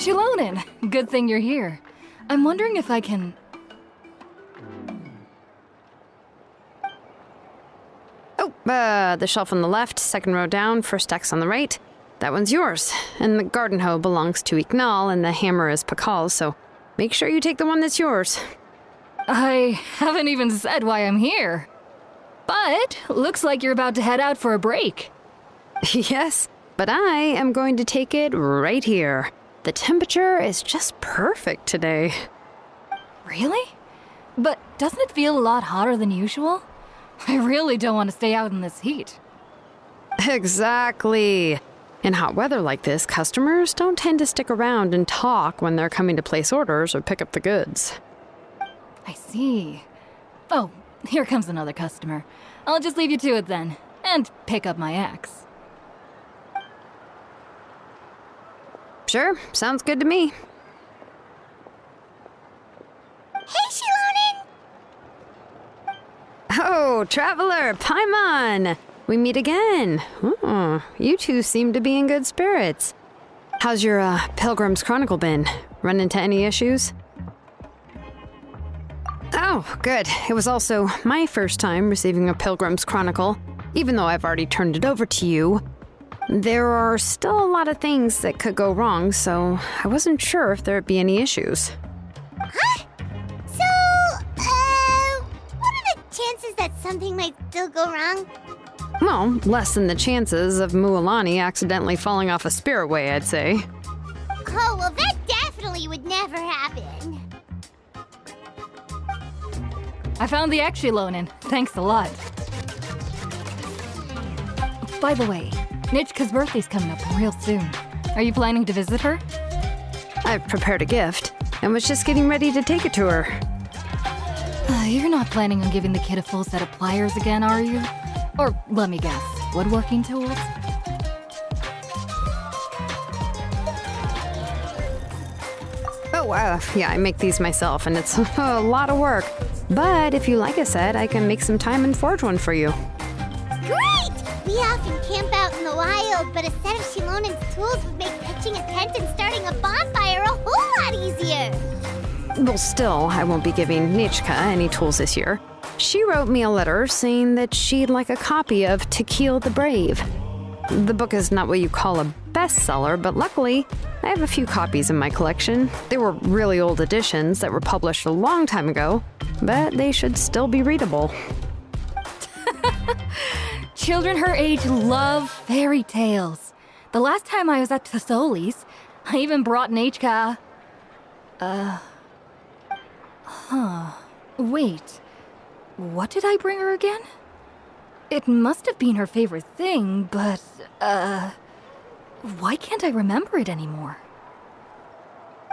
Xilonen! Good thing you're here. I'm wondering if I can... Oh, the shelf on the left, second row down, first X on the right. That one's yours. And the garden hoe belongs to Ignal, and the hammer is Pakal's, so make sure you take the one that's yours. I haven't even said why I'm here. But looks like you're about to head out for a break. Yes, but I am going to take it right here. The temperature is just perfect today. Really? But doesn't it feel a lot hotter than usual? I really don't want to stay out in this heat. Exactly. In hot weather like this, customers don't tend to stick around and talk when they're coming to place orders or pick up the goods. I see. Oh, here comes another customer. I'll just leave you to it then, and pick up my axe. Sure, sounds good to me. Hey, Xilonen! Oh, Traveler, Paimon! We meet again. Oh, you two seem to be in good spirits. How's your, Pilgrim's Chronicle been? Run into any issues? Oh, good. It was also my first time receiving a Pilgrim's Chronicle, even though I've already turned it over to you. There are still a lot of things that could go wrong, so I wasn't sure if there'd be any issues. Huh? So, what are the chances that something might still go wrong? Well, less than the chances of Mualani accidentally falling off a spiritway, I'd say. Oh, well, that definitely would never happen. I found the axe, Xilonen. Thanks a lot. By the way, Nitchka's birthday's coming up real soon. Are you planning to visit her? I've prepared a gift and was just getting ready to take it to her. You're not planning on giving the kid a full set of pliers again, are you? Or, let me guess, woodworking tools? Oh, yeah, I make these myself, and it's a lot of work. But if you like a set, I can make some time and forge one for you. Great! We often camp out in the wild, but a set of Xilonen's tools would make pitching a tent and starting a bonfire a whole lot easier. Well, still, I won't be giving Nitchka any tools this year. She wrote me a letter saying that she'd like a copy of To Kill the Brave. The book is not what you call a bestseller, but luckily, I have a few copies in my collection. They were really old editions that were published a long time ago, but they should still be readable. Children her age love fairy tales. The last time I was at Tassoli's, I even brought Nitchka... Wait. What did I bring her again? It must have been her favorite thing, but, why can't I remember it anymore?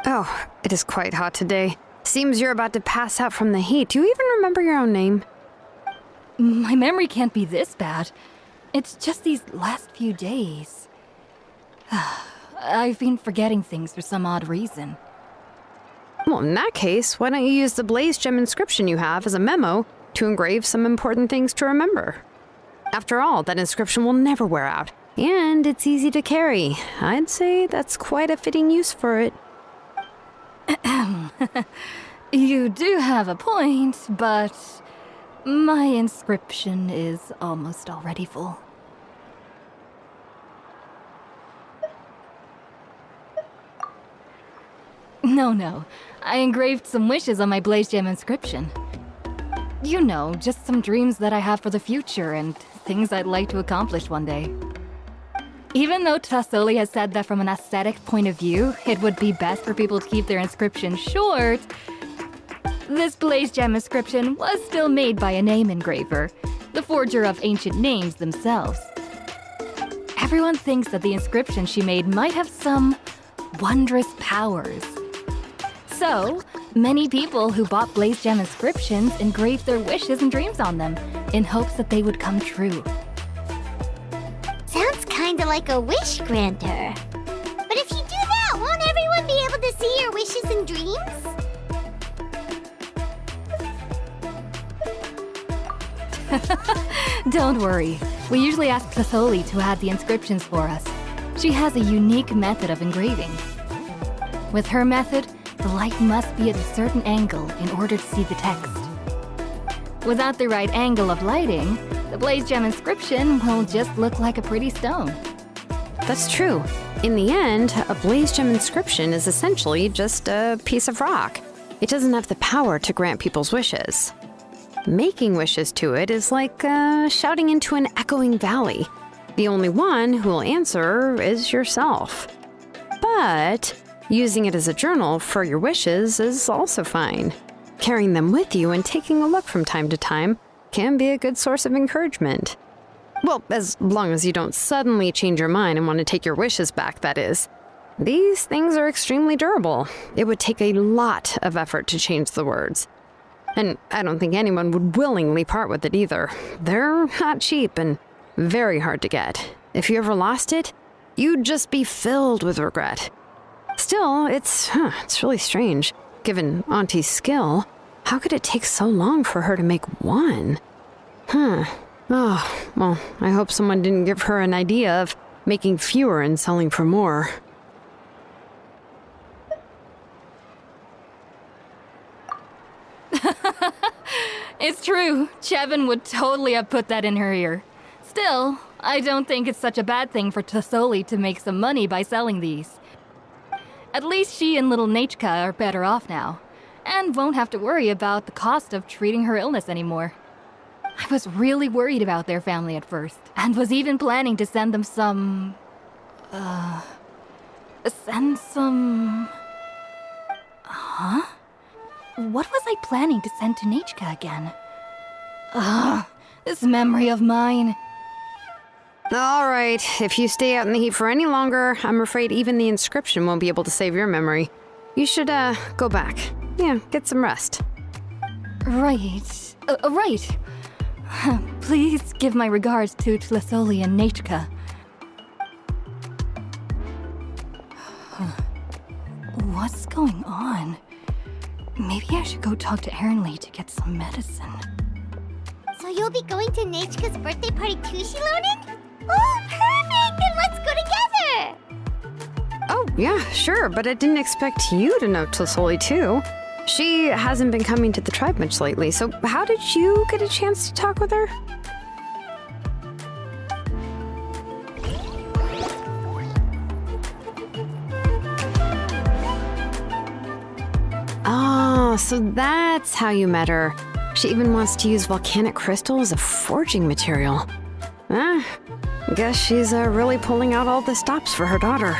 Oh, it is quite hot today. Seems you're about to pass out from the heat. Do you even remember your own name? My memory can't be this bad. It's just these last few days. I've been forgetting things for some odd reason. Well, in that case, why don't you use the blaze gem inscription you have as a memo to engrave some important things to remember? After all, that inscription will never wear out, and it's easy to carry. I'd say that's quite a fitting use for it. You do have a point, but my inscription is almost already full. No. I engraved some wishes on my blaze gem inscription. You know, just some dreams that I have for the future and things I'd like to accomplish one day. Even though Tassoli has said that from an aesthetic point of view, it would be best for people to keep their inscription short, this blaze gem inscription was still made by a name engraver, the forger of ancient names themselves. Everyone thinks that the inscription she made might have some wondrous powers. So, many people who bought blaze gem inscriptions engraved their wishes and dreams on them, in hopes that they would come true. Sounds kinda like a wish granter. But if you do that, won't everyone be able to see your wishes and dreams? Don't worry. We usually ask Tassoli to add the inscriptions for us. She has a unique method of engraving. With her method, the light must be at a certain angle in order to see the text. Without the right angle of lighting, the blaze gem inscription will just look like a pretty stone. That's true. In the end, a blaze gem inscription is essentially just a piece of rock. It doesn't have the power to grant people's wishes. Making wishes to it is like shouting into an echoing valley. The only one who will answer is yourself. But using it as a journal for your wishes is also fine. Carrying them with you and taking a look from time to time can be a good source of encouragement. Well, as long as you don't suddenly change your mind and want to take your wishes back, that is. These things are extremely durable. It would take a lot of effort to change the words. And I don't think anyone would willingly part with it either. They're not cheap and very hard to get. If you ever lost it, you'd just be filled with regret. Still, it's really strange. Given Auntie's skill, how could it take so long for her to make one? Oh, well, I hope someone didn't give her an idea of making fewer and selling for more. It's true. Chevin would totally have put that in her ear. Still, I don't think it's such a bad thing for Tasoli to make some money by selling these. At least she and little Nechka are better off now, and won't have to worry about the cost of treating her illness anymore. I was really worried about their family at first, and was even planning to send them some... Huh? What was I planning to send to Nechka again? This memory of mine. All right, if you stay out in the heat for any longer, I'm afraid even the inscription won't be able to save your memory. You should, go back. Yeah, get some rest. Right. Right. Please give my regards to Tlasoli and Nechka. What's going on? Maybe I should go talk to Erinley to get some medicine. So you'll be going to Nechka's birthday party too, Xilonen? Oh, perfect! Then let's go together! Oh, yeah, sure, but I didn't expect you to know Tlasoli too. She hasn't been coming to the tribe much lately, so how did you get a chance to talk with her? Oh, so that's how you met her. She even wants to use volcanic crystal as a forging material. Guess she's really pulling out all the stops for her daughter.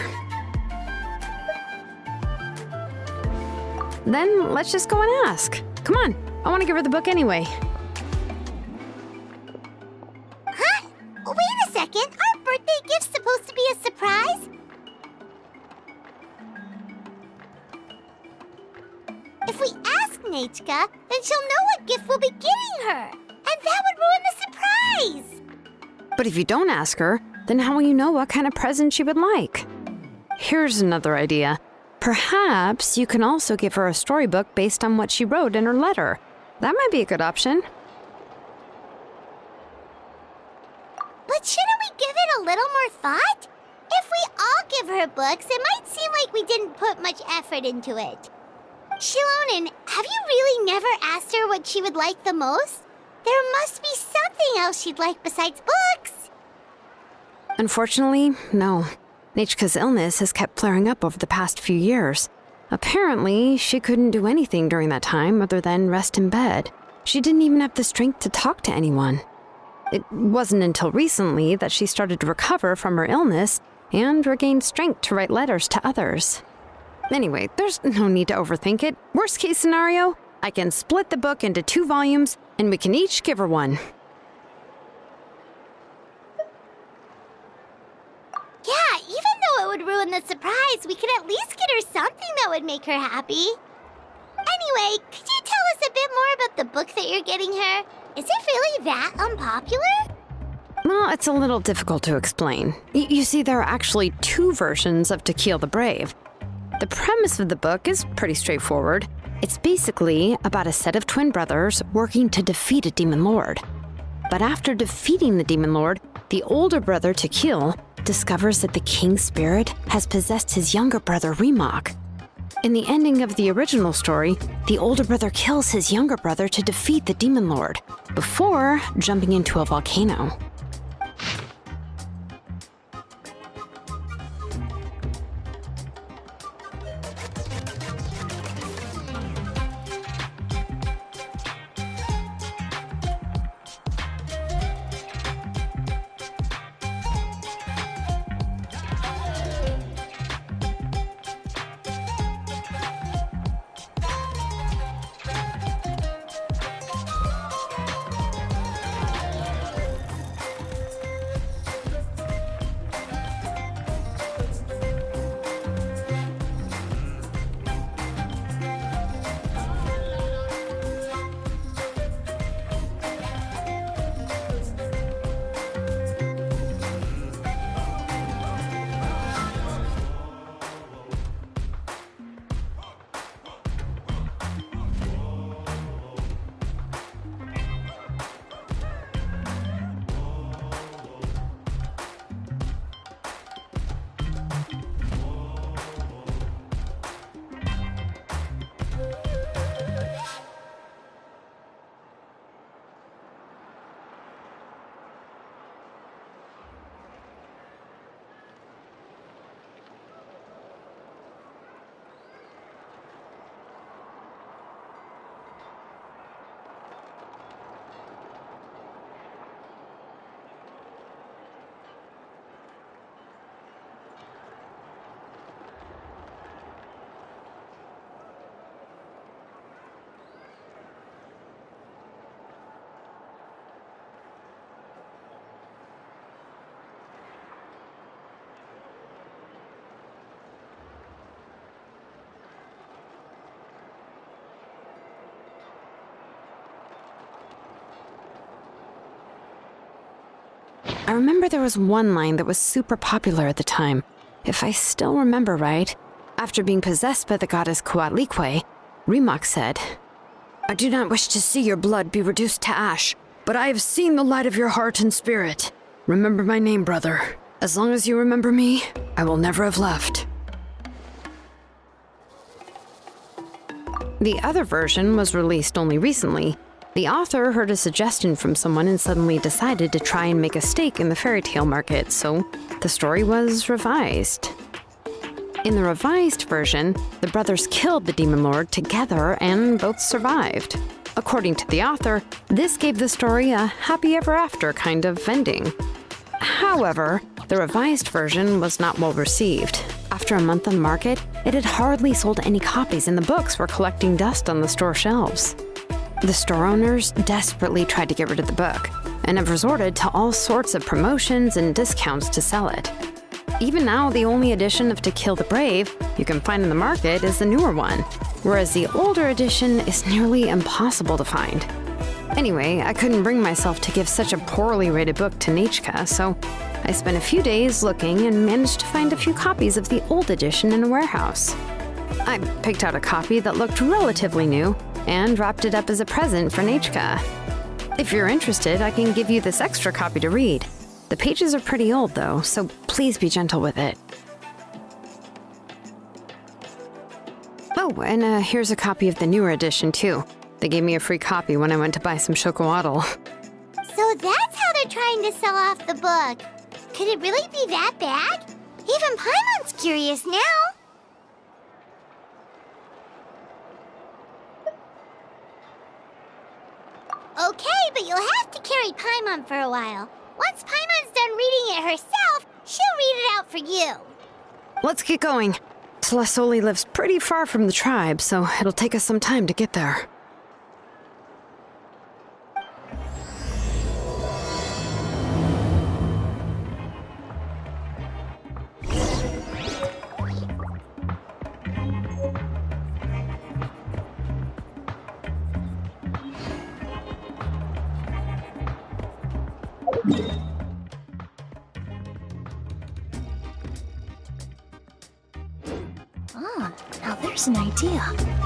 Then let's just go and ask. Come on, I want to give her the book anyway. Huh? Wait a second, aren't birthday gifts supposed to be a surprise? If we ask Nechka, then she'll know what gift we'll be giving her. And that would ruin the surprise! But if you don't ask her, then how will you know what kind of present she would like? Here's another idea. Perhaps you can also give her a storybook based on what she wrote in her letter. That might be a good option. But shouldn't we give it a little more thought? If we all give her books, it might seem like we didn't put much effort into it. Xilonen, have you really never asked her what she would like the most? There must be something else she'd like besides books. Unfortunately, no. Nechka's illness has kept flaring up over the past few years. Apparently, she couldn't do anything during that time other than rest in bed. She didn't even have the strength to talk to anyone. It wasn't until recently that she started to recover from her illness and regained strength to write letters to others. Anyway, there's no need to overthink it. Worst case scenario, I can split the book into 2 volumes and we can each give her one. Yeah, even though it would ruin the surprise, we could at least get her something that would make her happy. Anyway, could you tell us a bit more about the book that you're getting her? Is it really that unpopular? Well, it's a little difficult to explain. You see, there are actually 2 versions of To Kill the Brave. The premise of the book is pretty straightforward. It's basically about a set of twin brothers working to defeat a demon lord. But after defeating the demon lord, the older brother, Tequil, discovers that the king's spirit has possessed his younger brother, Remok. In the ending of the original story, the older brother kills his younger brother to defeat the Demon Lord, before jumping into a volcano. I remember there was one line that was super popular at the time. If I still remember right, after being possessed by the goddess Coatlicue, Rimac said, "I do not wish to see your blood be reduced to ash, but I have seen the light of your heart and spirit. Remember my name, brother. As long as you remember me, I will never have left." The other version was released only recently. The author heard a suggestion from someone and suddenly decided to try and make a stake in the fairy tale market, so the story was revised. In the revised version, the brothers killed the Demon Lord together and both survived. According to the author, this gave the story a happy ever after kind of ending. However, the revised version was not well received. After a month on the market, it had hardly sold any copies and the books were collecting dust on the store shelves. The store owners desperately tried to get rid of the book, and have resorted to all sorts of promotions and discounts to sell it. Even now, the only edition of To Kill the Brave you can find in the market is the newer one, whereas the older edition is nearly impossible to find. Anyway, I couldn't bring myself to give such a poorly rated book to Nanatzcayan, so I spent a few days looking and managed to find a few copies of the old edition in a warehouse. I picked out a copy that looked relatively new, and wrapped it up as a present for Nanatzcayan. If you're interested, I can give you this extra copy to read. The pages are pretty old though, so please be gentle with it. Oh, and here's a copy of the newer edition too. They gave me a free copy when I went to buy some chocolatl. So that's how they're trying to sell off the book. Could it really be that bad? Even Paimon's curious now. Okay, but you'll have to carry Paimon for a while. Once Paimon's done reading it herself, she'll read it out for you. Let's get going. Celestoli lives pretty far from the tribe, so it'll take us some time to get there. Now there's an idea.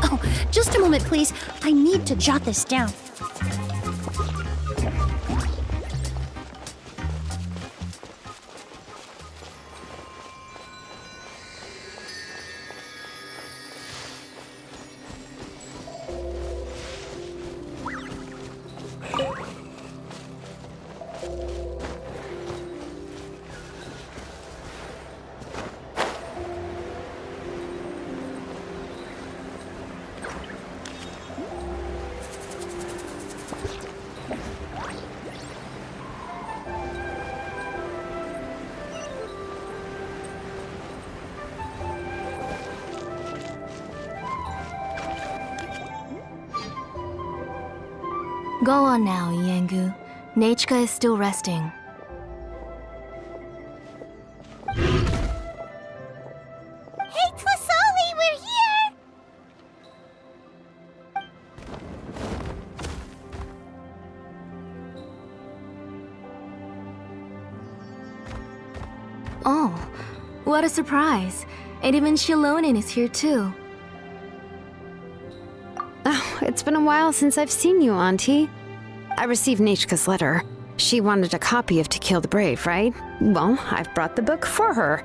Oh, just a moment, please. I need to jot this down. Go on now, Yengu. Nechka is still resting. Hey, Tlasoli, we're here! Oh, what a surprise. And even Xilonen is here too. Oh, it's been a while since I've seen you, Auntie. I received Nechka's letter. She wanted a copy of To Kill the Brave, right? Well, I've brought the book for her.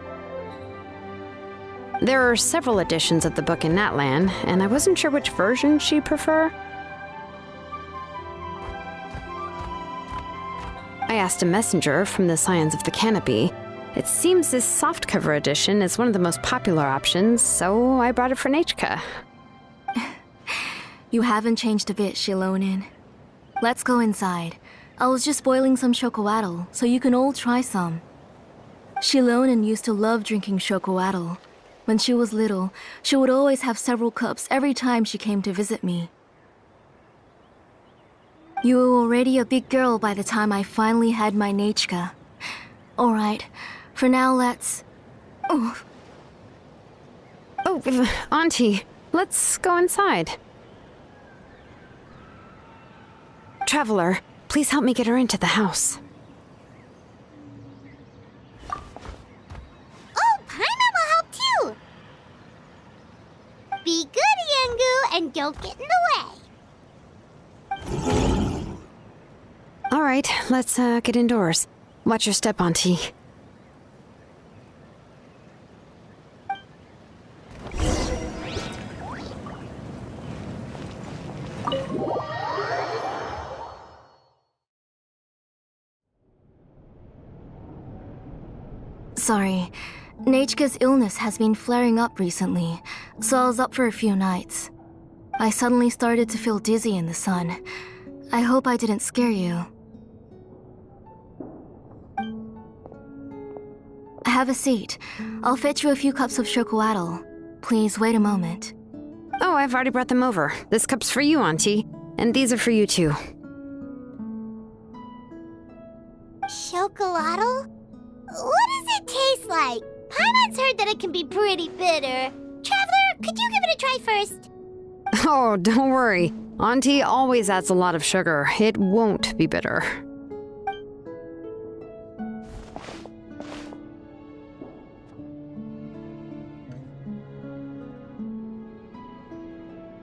There are several editions of the book in Natlan, and I wasn't sure which version she'd prefer. I asked a messenger from the Scions of the Canopy. It seems this softcover edition is one of the most popular options, so I brought it for Nechka. You haven't changed a bit, Xilonen. Let's go inside. I was just boiling some chocoatl, so you can all try some. Xilonen used to love drinking chocoatl. When she was little, she would always have several cups every time she came to visit me. You were already a big girl by the time I finally had my Nechka. Alright, for now let's... Oh, Auntie, let's go inside. Traveler, please help me get her into the house. Oh, Paimon will help too! Be good, Yengu, and don't get in the way. All right, let's get indoors. Watch your step, Auntie. Sorry. Nechka's illness has been flaring up recently, so I was up for a few nights. I suddenly started to feel dizzy in the sun. I hope I didn't scare you. Have a seat. I'll fetch you a few cups of chocoatl. Please wait a moment. Oh, I've already brought them over. This cup's for you, Auntie. And these are for you, too. Chocolatl? What does it taste like? Paimon's heard that it can be pretty bitter. Traveler, could you give it a try first? Oh, don't worry. Auntie always adds a lot of sugar. It won't be bitter.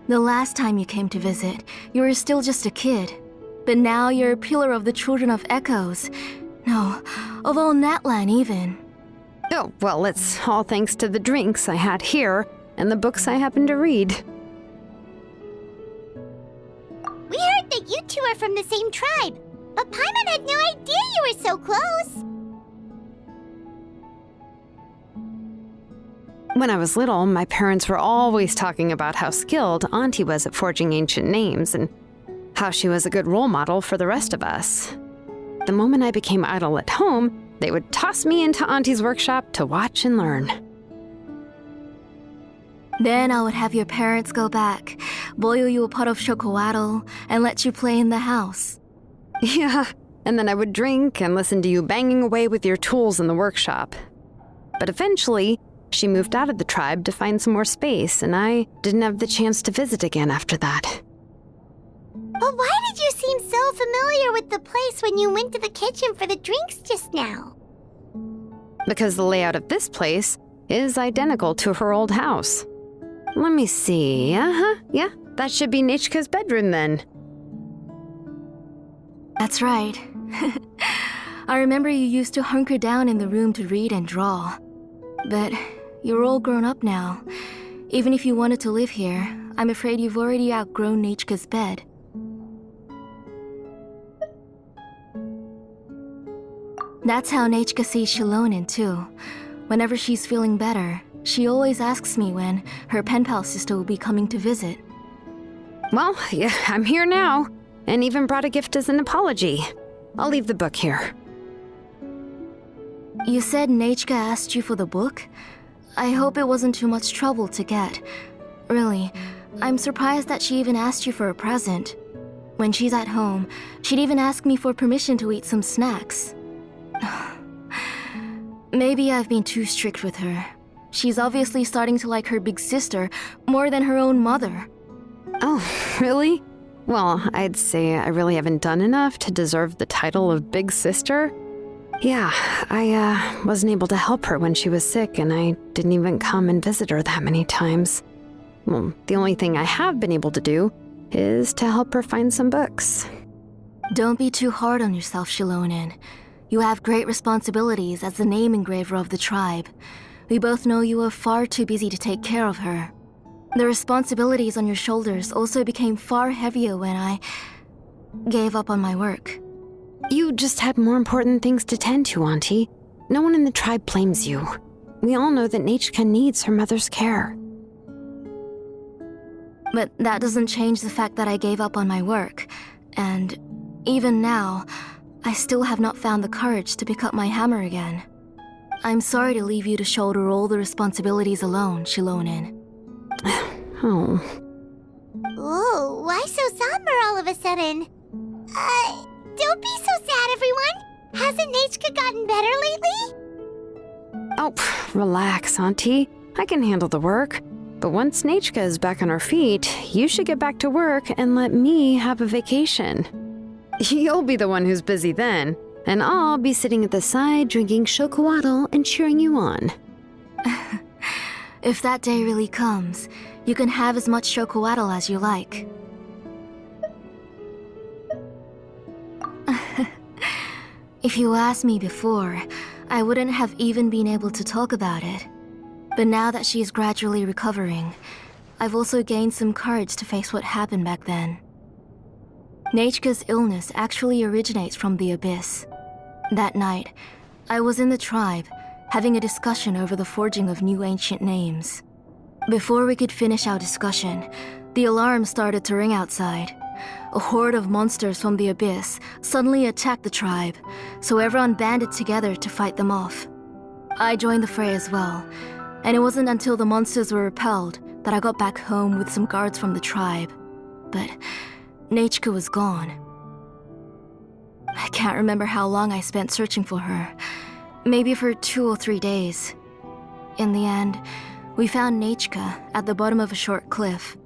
The last time you came to visit, you were still just a kid. But now you're a pillar of the Children of Echoes. No, of all Natlan even. Oh, well, it's all thanks to the drinks I had here and the books I happened to read. We heard that you two are from the same tribe, but Paimon had no idea you were so close. When I was little, my parents were always talking about how skilled Auntie was at forging ancient names and how she was a good role model for the rest of us. The moment I became idle at home, they would toss me into Auntie's workshop to watch and learn. Then I would have your parents go back, boil you a pot of chocoatl, and let you play in the house. Yeah, and then I would drink and listen to you banging away with your tools in the workshop. But eventually, she moved out of the tribe to find some more space, and I didn't have the chance to visit again after that. But why did you seem so familiar with the place when you went to the kitchen for the drinks just now? Because the layout of this place is identical to her old house. Let me see. Yeah, that should be Nechka's bedroom then. That's right. I remember you used to hunker down in the room to read and draw. But you're all grown up now. Even if you wanted to live here, I'm afraid you've already outgrown Nechka's bed. That's how Nechka sees Xilonen too. Whenever she's feeling better, she always asks me when her pen pal sister will be coming to visit. Well, yeah, I'm here now, and even brought a gift as an apology. I'll leave the book here. You said Nechka asked you for the book? I hope it wasn't too much trouble to get. Really, I'm surprised that she even asked you for a present. When she's at home, she'd even ask me for permission to eat some snacks. Maybe I've been too strict with her. She's obviously starting to like her big sister more than her own mother. Oh, really? Well, I'd say I really haven't done enough to deserve the title of big sister. Yeah, I wasn't able to help her when she was sick, and I didn't even come and visit her that many times. Well, the only thing I have been able to do is to help her find some books. Don't be too hard on yourself, Xilonen. You have great responsibilities as the name engraver of the tribe. We both know you are far too busy to take care of her. The responsibilities on your shoulders also became far heavier when I gave up on my work. You just had more important things to tend to, Auntie. No one in the tribe blames you. We all know that Nechka needs her mother's care. But that doesn't change the fact that I gave up on my work. And even now, I still have not found the courage to pick up my hammer again. I'm sorry to leave you to shoulder all the responsibilities alone, Xilonen. Oh. Ooh, why so somber all of a sudden? Don't be so sad, everyone. Hasn't Nechka gotten better lately? Oh, relax, Auntie. I can handle the work. But once Nechka is back on her feet, you should get back to work and let me have a vacation. You'll be the one who's busy then, and I'll be sitting at the side drinking chocolatl and cheering you on. If that day really comes, you can have as much chocolatl as you like. If you asked me before, I wouldn't have even been able to talk about it. But now that she is gradually recovering, I've also gained some courage to face what happened back then. Nechka's illness actually originates from the Abyss. That night, I was in the tribe, having a discussion over the forging of new ancient names. Before we could finish our discussion, the alarm started to ring outside. A horde of monsters from the Abyss suddenly attacked the tribe, so everyone banded together to fight them off. I joined the fray as well, and it wasn't until the monsters were repelled that I got back home with some guards from the tribe. But Nechka was gone. I can't remember how long I spent searching for her. Maybe for 2 or 3 days. In the end, we found Nechka at the bottom of a short cliff.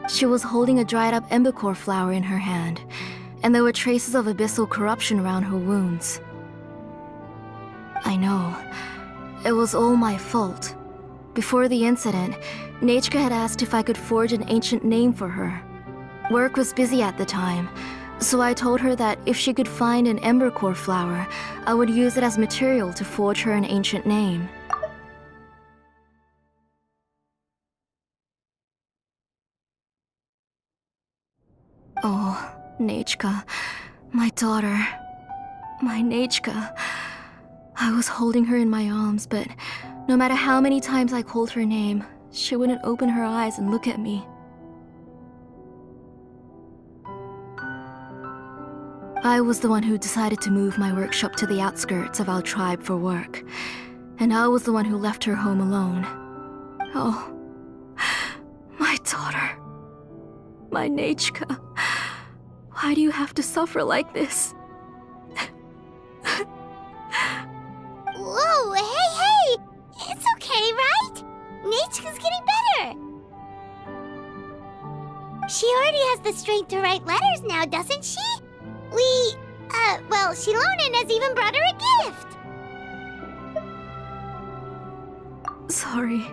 She was holding a dried-up embercore flower in her hand, and there were traces of abyssal corruption around her wounds. I know. It was all my fault. Before the incident, Nechka had asked if I could forge an ancient name for her. Work was busy at the time, so I told her that if she could find an embercore flower, I would use it as material to forge her an ancient name. Oh, Nechka, my daughter, my Nechka. I was holding her in my arms, but no matter how many times I called her name, she wouldn't open her eyes and look at me. I was the one who decided to move my workshop to the outskirts of our tribe for work, and I was the one who left her home alone. Oh, my daughter, my Nechka. Why do you have to suffer like this? Whoa, hey! It's okay, right? Nechka's getting better. She already has the strength to write letters now, doesn't she? Well, Xilonen has even brought her a gift. Sorry.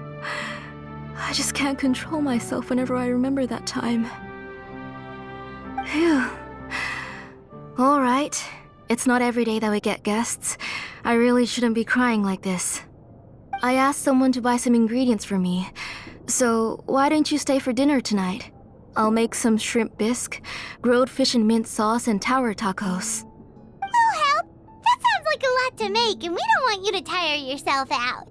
I just can't control myself whenever I remember that time. Phew. All right. It's not every day that we get guests. I really shouldn't be crying like this. I asked someone to buy some ingredients for me. So why don't you stay for dinner tonight? I'll make some shrimp bisque, grilled fish and mint sauce, and tower tacos. We'll help. That sounds like a lot to make, and we don't want you to tire yourself out.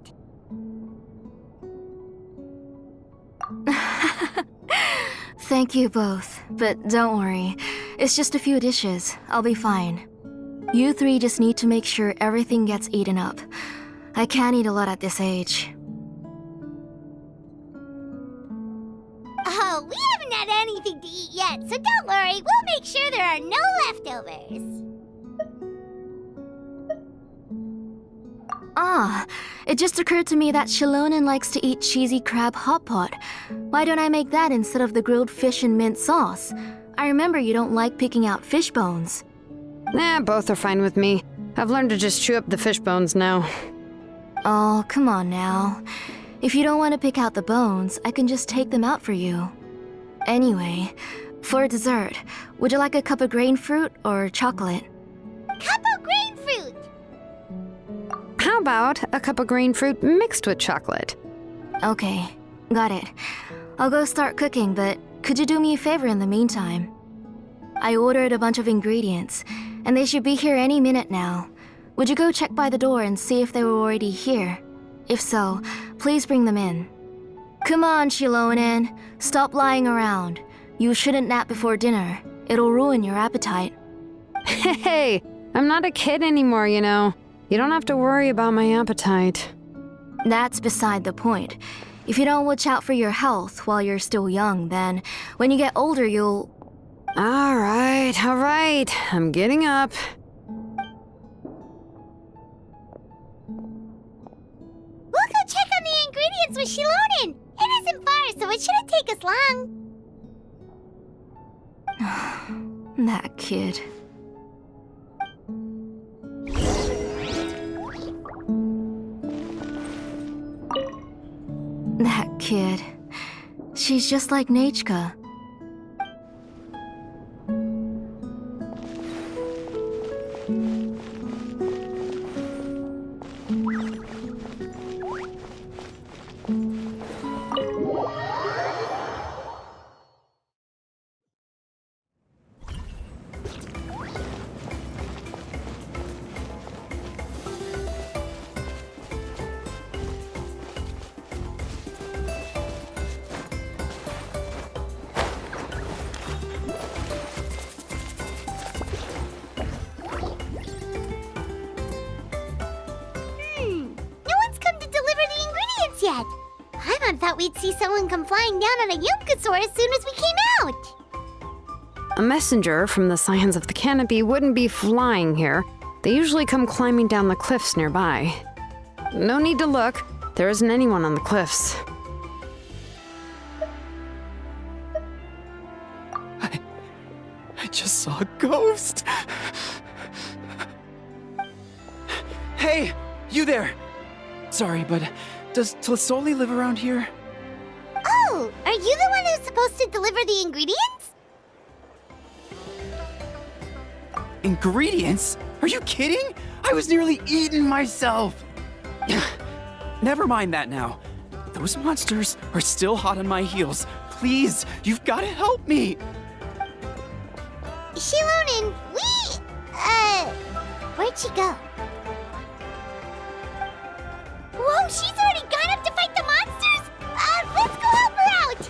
Thank you both, but don't worry. It's just a few dishes. I'll be fine. You three just need to make sure everything gets eaten up. I can't eat a lot at this age. Oh, we anything to eat yet, so don't worry. We'll make sure there are no leftovers. Ah, it just occurred to me that Xilonen likes to eat cheesy crab hot pot. Why don't I make that instead of the grilled fish and mint sauce? I remember you don't like picking out fish bones. Nah, both are fine with me. I've learned to just chew up the fish bones now. Oh, come on now. If you don't want to pick out the bones, I can just take them out for you. Anyway, for dessert, would you like a cup of grain fruit or chocolate? Cup of grain fruit! How about a cup of green fruit mixed with chocolate? Okay, got it. I'll go start cooking, but could you do me a favor in the meantime? I ordered a bunch of ingredients, and they should be here any minute now. Would you go check by the door and see if they were already here? If so, please bring them in. Come on, Xilonen. Stop lying around. You shouldn't nap before dinner. It'll ruin your appetite. Hey, I'm not a kid anymore, you know. You don't have to worry about my appetite. That's beside the point. If you don't watch out for your health while you're still young, then when you get older, you'll... All right. I'm getting up. We'll go check on the ingredients with Xilonen. It isn't far, so it shouldn't take us long. That kid. That kid. She's just like Nechka. Yet. Paimon thought we'd see someone come flying down on a Yumkasaur as soon as we came out. A messenger from the Scions of the Canopy wouldn't be flying here. They usually come climbing down the cliffs nearby. No need to look. There isn't anyone on the cliffs. I just saw a ghost. Hey, you there. Sorry, but does Tlisoli live around here? Oh, are you the one who's supposed to deliver the ingredients? Ingredients? Are you kidding? I was nearly eaten myself. Never mind that now. Those monsters are still hot on my heels. Please, you've got to help me. Xilonen, where'd she go? Whoa, she's already gone up to fight the monsters? Let's go help her out!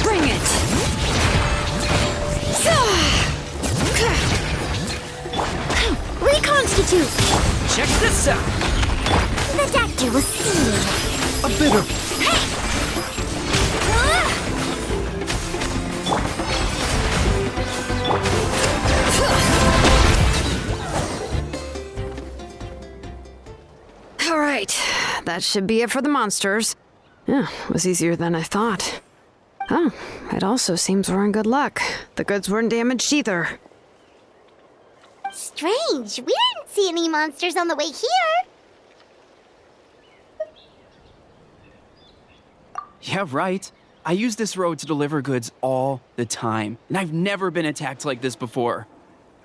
Bring it! Reconstitute! Check this out. The doctor will see you. A bit of... All right, that should be it for the monsters. Yeah, it was easier than I thought. Oh, it also seems we're in good luck. The goods weren't damaged either. Strange, we didn't see any monsters on the way here. Yeah, right. I use this road to deliver goods all the time, and I've never been attacked like this before.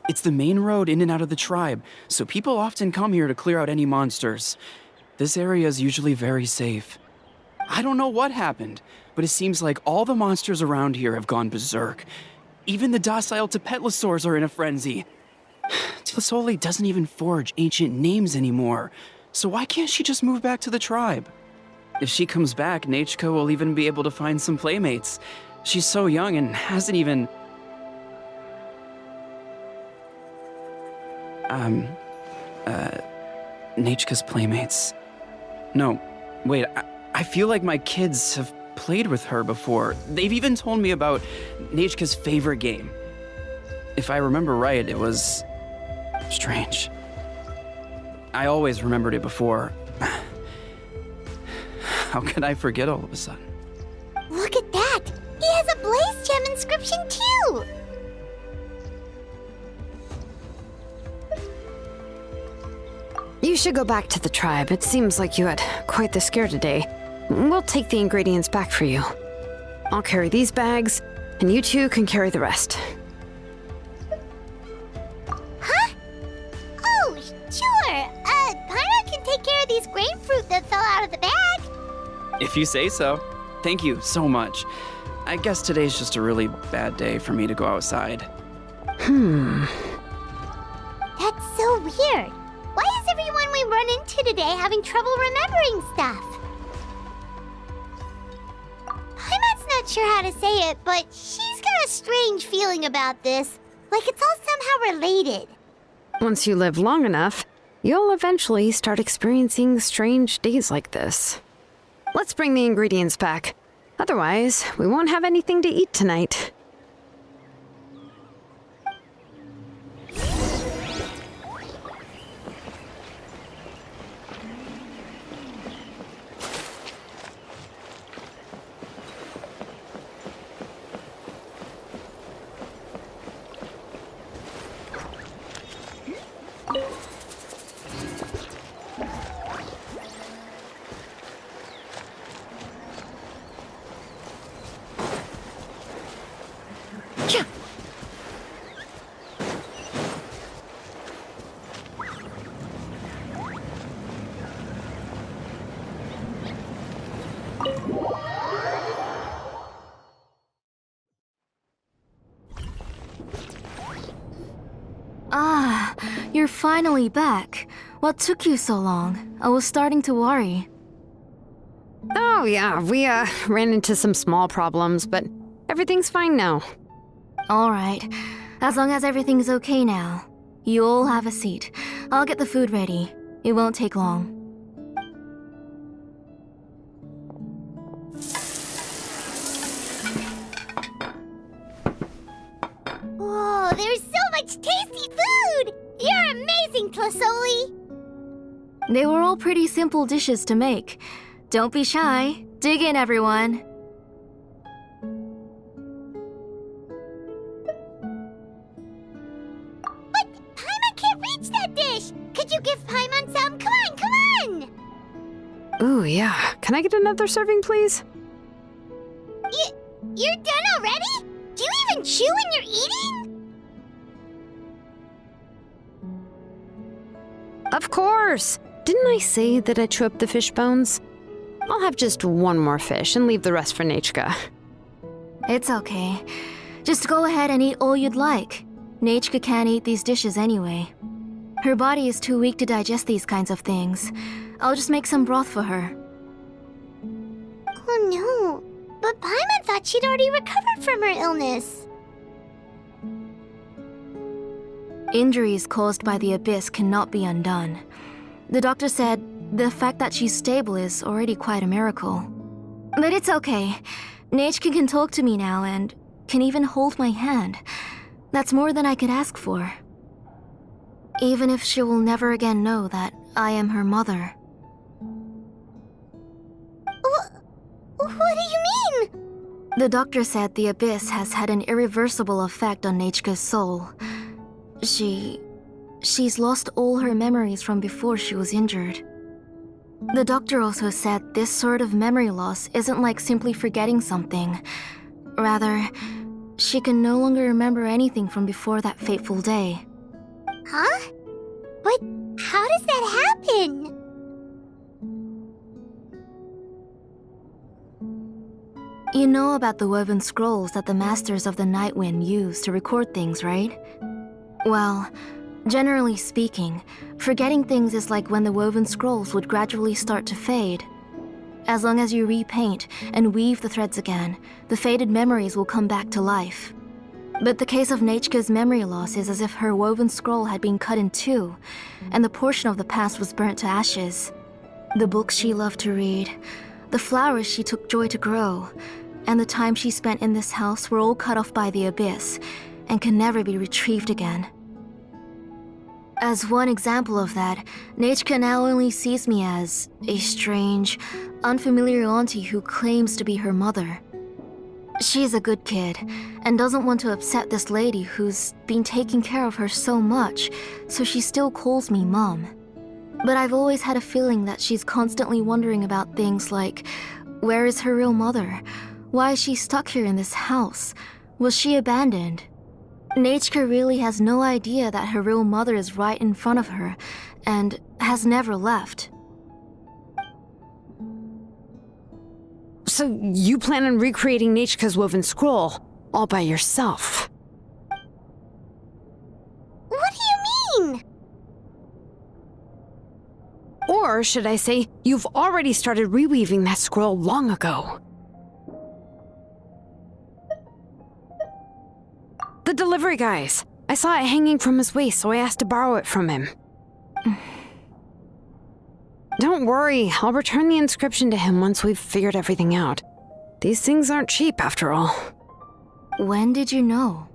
It's the main road in and out of the tribe, so people often come here to clear out any monsters. This area is usually very safe. I don't know what happened, but it seems like all the monsters around here have gone berserk. Even the docile Tepetlosaurs are in a frenzy. Tlisoli doesn't even forge ancient names anymore, so why can't she just move back to the tribe? If she comes back, Nechka will even be able to find some playmates. She's so young and hasn't even... Nechka's playmates. No, wait, I feel like my kids have played with her before. They've even told me about Nechka's favorite game. If I remember right, it was strange. I always remembered it before. How could I forget all of a sudden? Look at that! He has a Blaze Gem inscription too! You should go back to the tribe. It seems like you had quite the scare today. We'll take the ingredients back for you. I'll carry these bags, and you two can carry the rest. Huh? Oh, sure. Paimon can take care of these grapefruit that fell out of the bag. If you say so. Thank you so much. I guess today's just a really bad day for me to go outside. That's so weird. Why is everyone we run into today having trouble remembering stuff? Paimon's not sure how to say it, but she's got a strange feeling about this. Like it's all somehow related. Once you live long enough, you'll eventually start experiencing strange days like this. Let's bring the ingredients back. Otherwise, we won't have anything to eat tonight. Ah, you're finally back. What took you so long? I was starting to worry. Oh yeah, we ran into some small problems, but everything's fine now. All right. As long as everything's okay now. You all have a seat. I'll get the food ready. It won't take long. Whoa, there's so much tasty food! You're amazing, Tlasoli! They were all pretty simple dishes to make. Don't be shy. Dig in, everyone. But Paimon can't reach that dish! Could you give Paimon some? Come on, come on! Ooh, yeah. Can I get another serving, please? You're done already? Do you even chew when you're eating? Of course! Didn't I say that I chew up the fish bones? I'll have just one more fish and leave the rest for Nechka. It's okay. Just go ahead and eat all you'd like. Nechka can't eat these dishes anyway. Her body is too weak to digest these kinds of things. I'll just make some broth for her. Oh no, but Paimon thought she'd already recovered from her illness. Injuries caused by the abyss cannot be undone. The doctor said the fact that she's stable is already quite a miracle. But it's okay. Nechka can talk to me now and can even hold my hand. That's more than I could ask for. Even if she will never again know that I am her mother. What do you mean? The doctor said the abyss has had an irreversible effect on Nechka's soul. She's lost all her memories from before she was injured. The doctor also said this sort of memory loss isn't like simply forgetting something. Rather, she can no longer remember anything from before that fateful day. Huh? But how does that happen? You know about the woven scrolls that the Masters of the Night Wind use to record things, right? Well, generally speaking, forgetting things is like when the woven scrolls would gradually start to fade. As long as you repaint and weave the threads again, the faded memories will come back to life. But the case of Nechka's memory loss is as if her woven scroll had been cut in two, and the portion of the past was burnt to ashes. The books she loved to read, the flowers she took joy to grow, and the time she spent in this house were all cut off by the abyss and can never be retrieved again. As one example of that, Nechka now only sees me as a strange, unfamiliar auntie who claims to be her mother. She's a good kid, and doesn't want to upset this lady who's been taking care of her so much, so she still calls me Mom. But I've always had a feeling that she's constantly wondering about things like, where is her real mother? Why is she stuck here in this house? Was she abandoned? Nechka really has no idea that her real mother is right in front of her, and has never left. So you plan on recreating Nechka's woven scroll all by yourself? What do you mean? Or should I say, you've already started reweaving that scroll long ago? The delivery guys. I saw it hanging from his waist, so I asked to borrow it from him. Don't worry, I'll return the inscription to him once we've figured everything out. These things aren't cheap, after all. When did you know?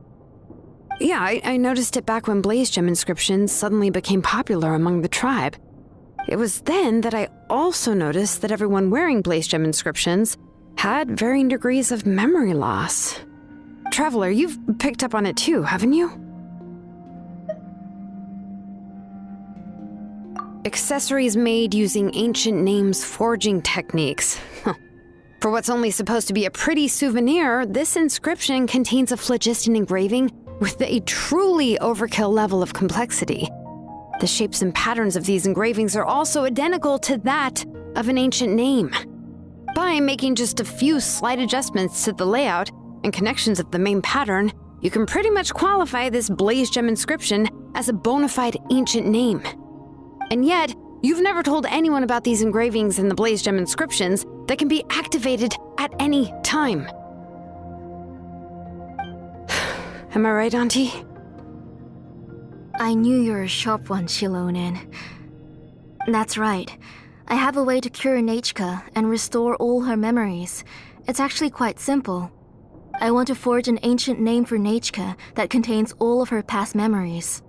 Yeah, I noticed it back when blaze gem inscriptions suddenly became popular among the tribe. It was then that I also noticed that everyone wearing blaze gem inscriptions had varying degrees of memory loss. Traveler, you've picked up on it too, haven't you? Accessories made using ancient names forging techniques. For what's only supposed to be a pretty souvenir, this inscription contains a phlogiston engraving with a truly overkill level of complexity. The shapes and patterns of these engravings are also identical to that of an ancient name. By making just a few slight adjustments to the layout and connections of the main pattern, you can pretty much qualify this blaze gem inscription as a bona fide ancient name. And yet, you've never told anyone about these engravings and the blaze gem inscriptions that can be activated at any time. Am I right, Auntie? I knew you were a sharp one, Xilonen. That's right. I have a way to cure Nechka and restore all her memories. It's actually quite simple. I want to forge an ancient name for Nechka that contains all of her past memories.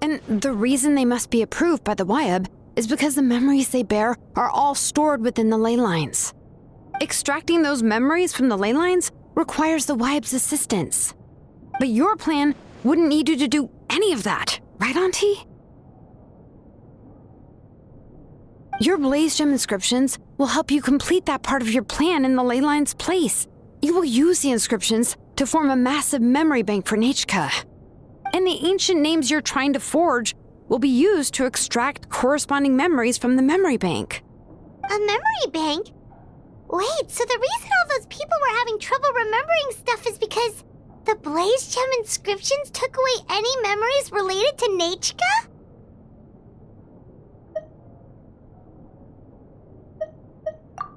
And the reason they must be approved by the Wyab is because the memories they bear are all stored within the ley lines. Extracting those memories from the ley lines requires the Wyab's assistance. But your plan wouldn't need you to do any of that, right, Auntie? Your blaze gem inscriptions will help you complete that part of your plan in the ley line's place. You will use the inscriptions to form a massive memory bank for Nechka. And the ancient names you're trying to forge will be used to extract corresponding memories from the memory bank. A memory bank? Wait, so the reason all those people were having trouble remembering stuff is because the blaze gem inscriptions took away any memories related to Nechka?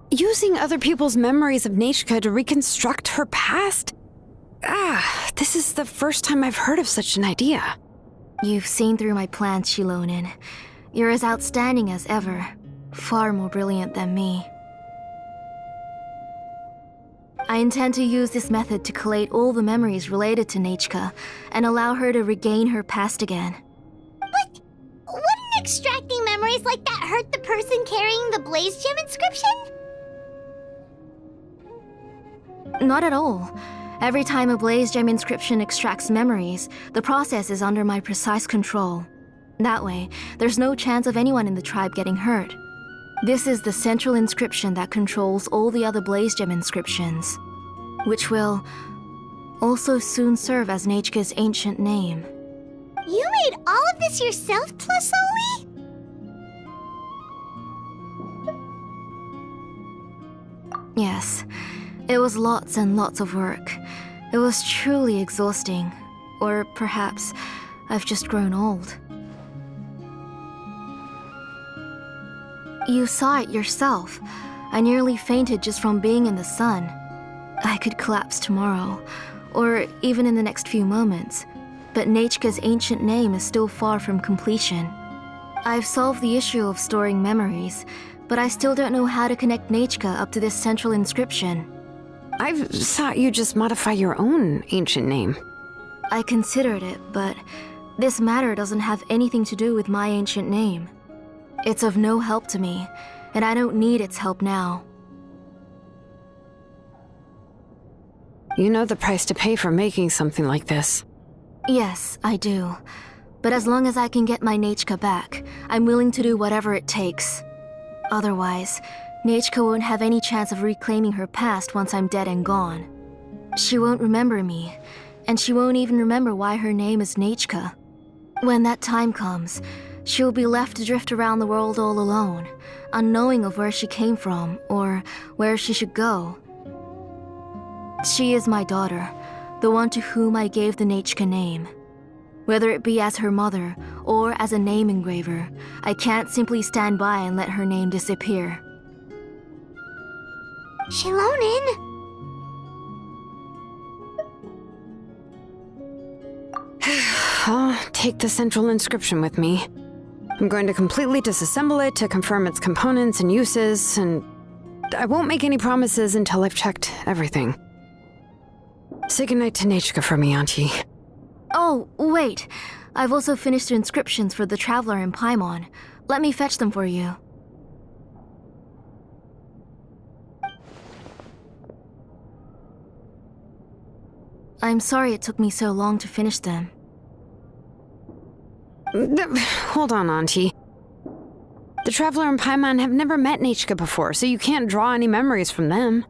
Using other people's memories of Nechka to reconstruct her past? This is the first time I've heard of such an idea. You've seen through my plans, Xilonen. You're as outstanding as ever. Far more brilliant than me. I intend to use this method to collate all the memories related to Nechka and allow her to regain her past again. But wouldn't extracting memories like that hurt the person carrying the blaze gem inscription? Not at all. Every time a blaze gem inscription extracts memories, the process is under my precise control. That way, there's no chance of anyone in the tribe getting hurt. This is the central inscription that controls all the other blaze gem inscriptions, which will also soon serve as Nechka's ancient name. You made all of this yourself, Tlasoli? Yes, it was lots and lots of work. It was truly exhausting. Or perhaps I've just grown old. You saw it yourself. I nearly fainted just from being in the sun. I could collapse tomorrow, or even in the next few moments, but Nechka's ancient name is still far from completion. I've solved the issue of storing memories, but I still don't know how to connect Nechka up to this central inscription. I thought you just modify your own ancient name. I considered it, but this matter doesn't have anything to do with my ancient name. It's of no help to me, and I don't need its help now. You know the price to pay for making something like this. Yes, I do. But as long as I can get my Nechka back, I'm willing to do whatever it takes. Otherwise, Nechka won't have any chance of reclaiming her past once I'm dead and gone. She won't remember me, and she won't even remember why her name is Nechka. When that time comes, she'll be left to drift around the world all alone, unknowing of where she came from or where she should go. She is my daughter, the one to whom I gave the Nechka name. Whether it be as her mother or as a name engraver, I can't simply stand by and let her name disappear. Xilonen! I'll take the central inscription with me. I'm going to completely disassemble it to confirm its components and uses, and I won't make any promises until I've checked everything. Say goodnight to Nechka for me, Auntie. Oh, wait. I've also finished the inscriptions for the Traveler in Paimon. Let me fetch them for you. I'm sorry it took me so long to finish them. Hold on, Auntie. The Traveler and Paimon have never met Nechka before, so you can't draw any memories from them.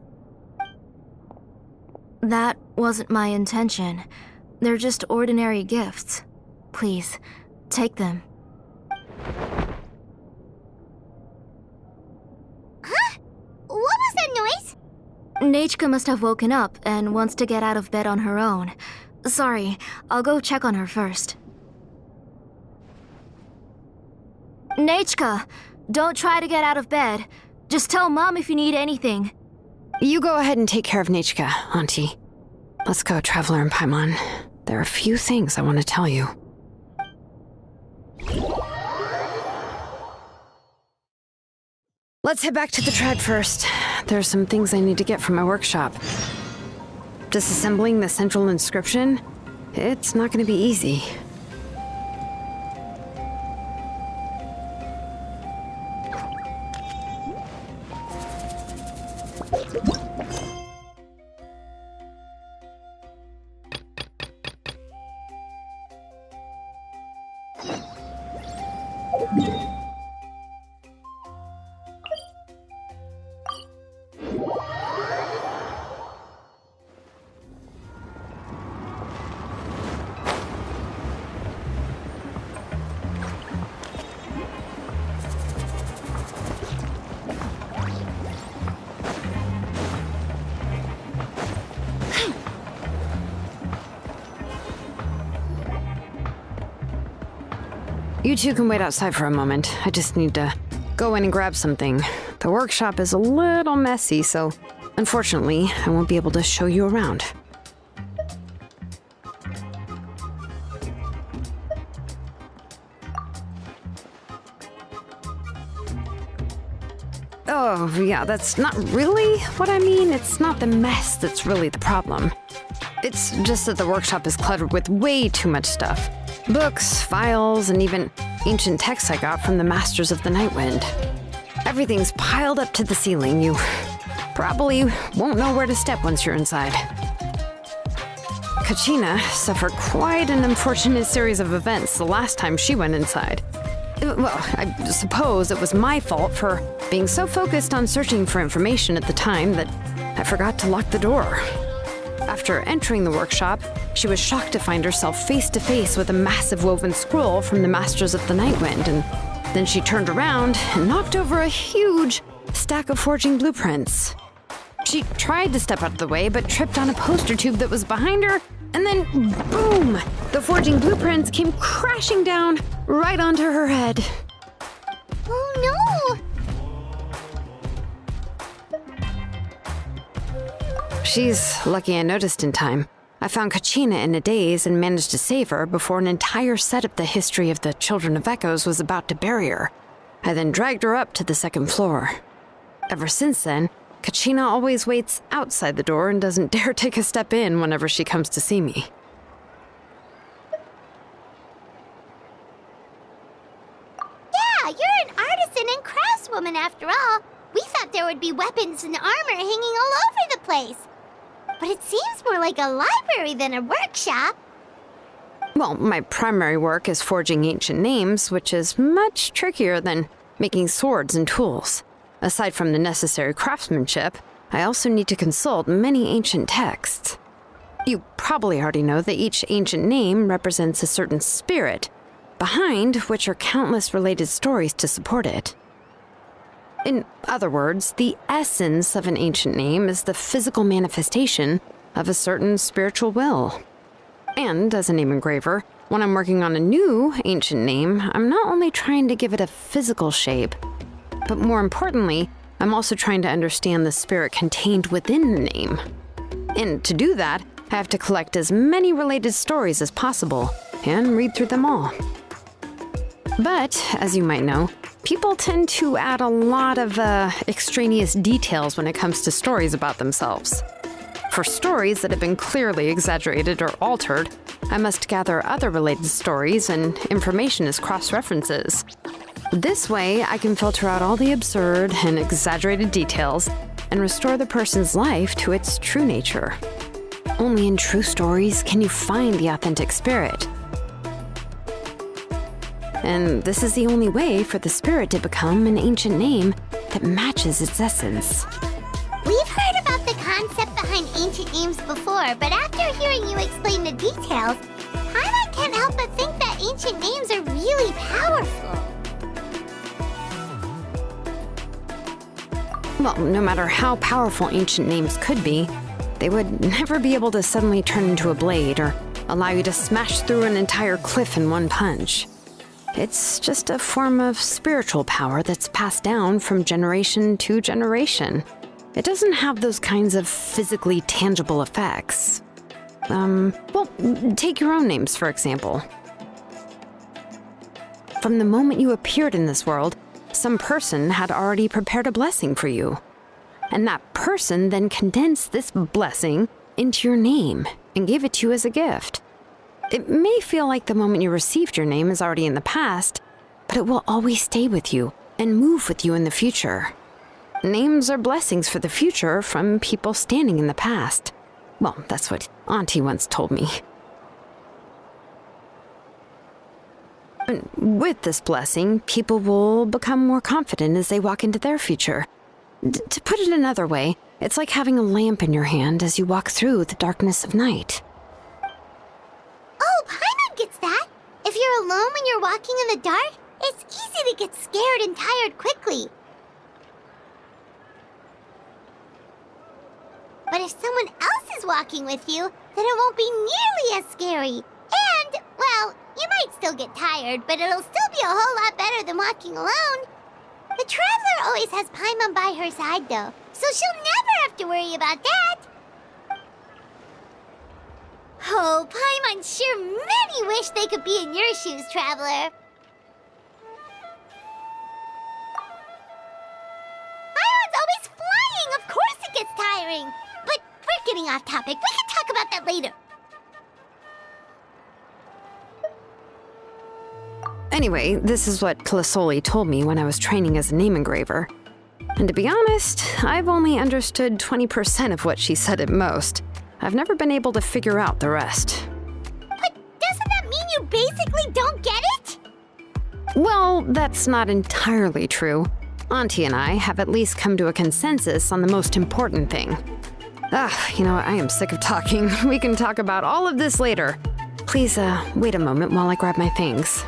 That wasn't my intention. They're just ordinary gifts. Please, take them. Huh? What was that noise? Nechka must have woken up and wants to get out of bed on her own. Sorry, I'll go check on her first. Nechka, don't try to get out of bed. Just tell Mom if you need anything. You go ahead and take care of Nechka, Auntie. Let's go, Traveler and Paimon. There are a few things I want to tell you. Let's head back to the tribe first. There are some things I need to get from my workshop. Disassembling the central inscription? It's not going to be easy. You two can wait outside for a moment. I just need to go in and grab something. The workshop is a little messy, so unfortunately, I won't be able to show you around. Oh, yeah, that's not really what I mean. It's not the mess that's really the problem. It's just that the workshop is cluttered with way too much stuff. Books, files, and even ancient texts I got from the Masters of the Nightwind. Everything's piled up to the ceiling. You probably won't know where to step once you're inside. Kachina suffered quite an unfortunate series of events the last time she went inside. Well, I suppose it was my fault for being so focused on searching for information at the time that I forgot to lock the door. After entering the workshop, she was shocked to find herself face to face with a massive woven scroll from the Masters of the Nightwind, and then she turned around and knocked over a huge stack of forging blueprints. She tried to step out of the way, but tripped on a poster tube that was behind her, and then boom! The forging blueprints came crashing down right onto her head. Oh no! She's lucky I noticed in time. I found Kachina in a daze and managed to save her before an entire set of the history of the Children of Echoes was about to bury her. I then dragged her up to the second floor. Ever since then, Kachina always waits outside the door and doesn't dare take a step in whenever she comes to see me. Yeah, you're an artisan and craftswoman after all. We thought there would be weapons and armor hanging all over the place. But it seems more like a library than a workshop. Well, my primary work is forging ancient names, which is much trickier than making swords and tools. Aside from the necessary craftsmanship, I also need to consult many ancient texts. You probably already know that each ancient name represents a certain spirit, behind which are countless related stories to support it. In other words, the essence of an ancient name is the physical manifestation of a certain spiritual will. And as a name engraver, when I'm working on a new ancient name, I'm not only trying to give it a physical shape, but more importantly, I'm also trying to understand the spirit contained within the name. And to do that, I have to collect as many related stories as possible and read through them all. But, as you might know, people tend to add a lot of extraneous details when it comes to stories about themselves. For stories that have been clearly exaggerated or altered, I must gather other related stories and information as cross-references. This way, I can filter out all the absurd and exaggerated details and restore the person's life to its true nature. Only in true stories can you find the authentic spirit. And this is the only way for the spirit to become an ancient name that matches its essence. We've heard about the concept behind ancient names before, but after hearing you explain the details, Paimon can't help but think that ancient names are really powerful. Well, no matter how powerful ancient names could be, they would never be able to suddenly turn into a blade or allow you to smash through an entire cliff in one punch. It's just a form of spiritual power that's passed down from generation to generation. It doesn't have those kinds of physically tangible effects. Well, take your own names, for example. From the moment you appeared in this world, some person had already prepared a blessing for you. And that person then condensed this blessing into your name and gave it to you as a gift. It may feel like the moment you received your name is already in the past, but it will always stay with you and move with you in the future. Names are blessings for the future from people standing in the past. Well, that's what Auntie once told me. And with this blessing, people will become more confident as they walk into their future. To put it another way, it's like having a lamp in your hand as you walk through the darkness of night. Oh, Paimon gets that. If you're alone when you're walking in the dark, it's easy to get scared and tired quickly. But if someone else is walking with you, then it won't be nearly as scary. And, well, you might still get tired, but it'll still be a whole lot better than walking alone. The Traveler always has Paimon by her side, though, so she'll never have to worry about that. Oh, Paimon sure many wish they could be in your shoes, Traveler. Paimon's always flying! Of course it gets tiring! But we're getting off topic. We can talk about that later. Anyway, this is what Plisoli told me when I was training as a name engraver. And to be honest, I've only understood 20% of what she said at most. I've never been able to figure out the rest. But doesn't that mean you basically don't get it? Well, that's not entirely true. Auntie and I have at least come to a consensus on the most important thing. You know what? I am sick of talking. We can talk about all of this later. Please, wait a moment while I grab my things.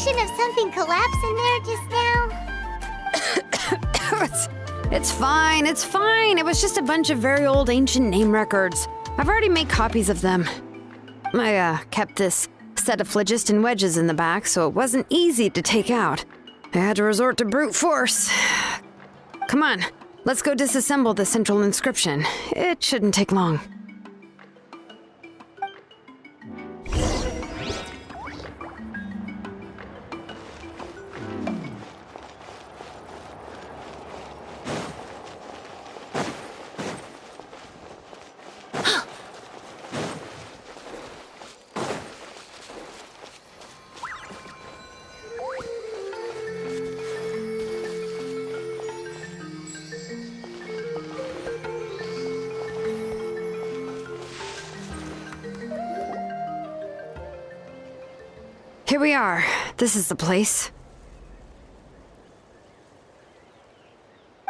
impression of something collapsing there just now. It's fine, it's fine. It was just a bunch of very old ancient name records. I've already made copies of them. I kept this set of phlogiston wedges in the back, so it wasn't easy to take out. I had to resort to brute force. Come on, let's go disassemble the central inscription. It shouldn't take long. Here we are. This is the place.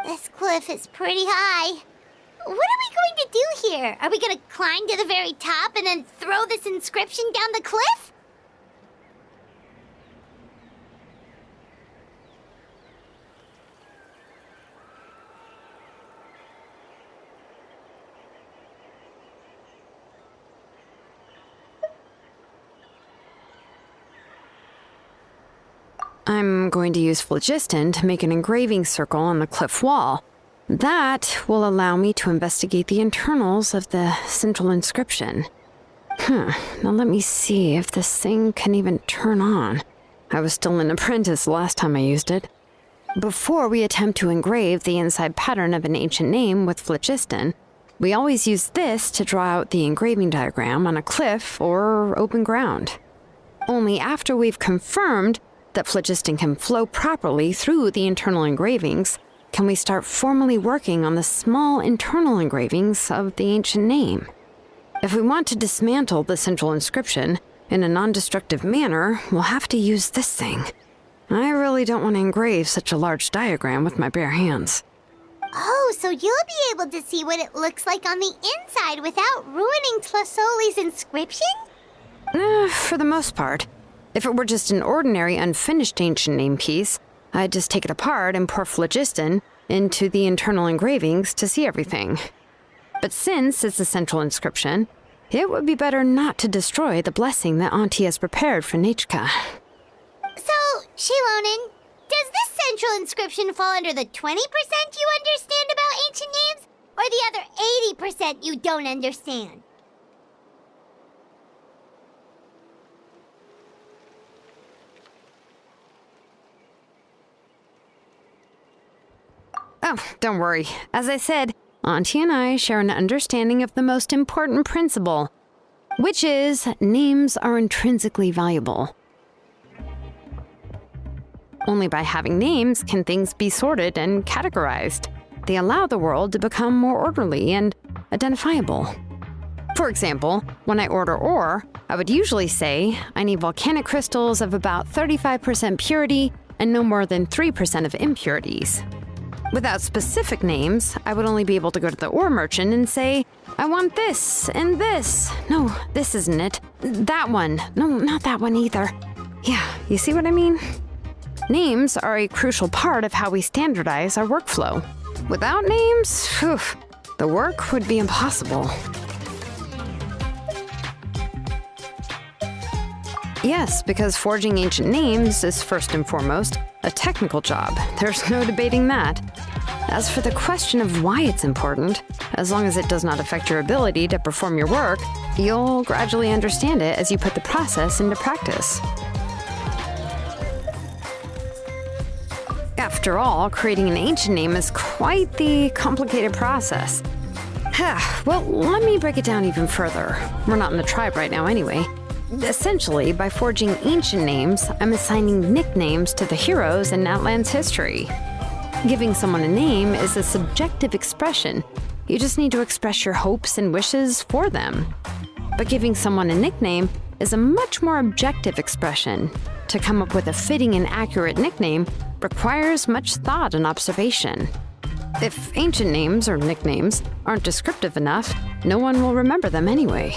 This cliff is pretty high. What are we going to do here? Are we going to climb to the very top and then throw this inscription down the cliff? I'm going to use phlogiston to make an engraving circle on the cliff wall. That will allow me to investigate the internals of the central inscription. Now let me see if this thing can even turn on. I was still an apprentice last time I used it. Before we attempt to engrave the inside pattern of an ancient name with phlogiston, we always use this to draw out the engraving diagram on a cliff or open ground. Only after we've confirmed that phlogiston can flow properly through the internal engravings can we start formally working on the small internal engravings of the ancient name. If we want to dismantle the central inscription in a non-destructive manner, we'll have to use this thing. I really don't want to engrave such a large diagram with my bare hands. Oh, so you'll be able to see what it looks like on the inside without ruining Tlasoli's inscription? For the most part. If it were just an ordinary unfinished ancient name piece, I'd just take it apart and pour phlogiston into the internal engravings to see everything. But since it's a central inscription, it would be better not to destroy the blessing that Auntie has prepared for Nechka. So, Xilonen, does this central inscription fall under the 20% you understand about ancient names, or the other 80% you don't understand? Oh, don't worry. As I said, Auntie and I share an understanding of the most important principle, which is names are intrinsically valuable. Only by having names can things be sorted and categorized. They allow the world to become more orderly and identifiable. For example, when I order ore, I would usually say I need volcanic crystals of about 35% purity and no more than 3% of impurities. Without specific names, I would only be able to go to the ore merchant and say, I want this and this. No, this isn't it. That one. No, not that one either. Yeah, you see what I mean? Names are a crucial part of how we standardize our workflow. Without names, the work would be impossible. Yes, because forging ancient names is first and foremost a technical job. There's no debating that. As for the question of why it's important, as long as it does not affect your ability to perform your work, you'll gradually understand it as you put the process into practice. After all, creating an ancient name is quite the complicated process. Well, let me break it down even further. We're not in the tribe right now anyway. Essentially, by forging ancient names, I'm assigning nicknames to the heroes in Natlan's history. Giving someone a name is a subjective expression. You just need to express your hopes and wishes for them. But giving someone a nickname is a much more objective expression. To come up with a fitting and accurate nickname requires much thought and observation. If ancient names or nicknames aren't descriptive enough, no one will remember them anyway.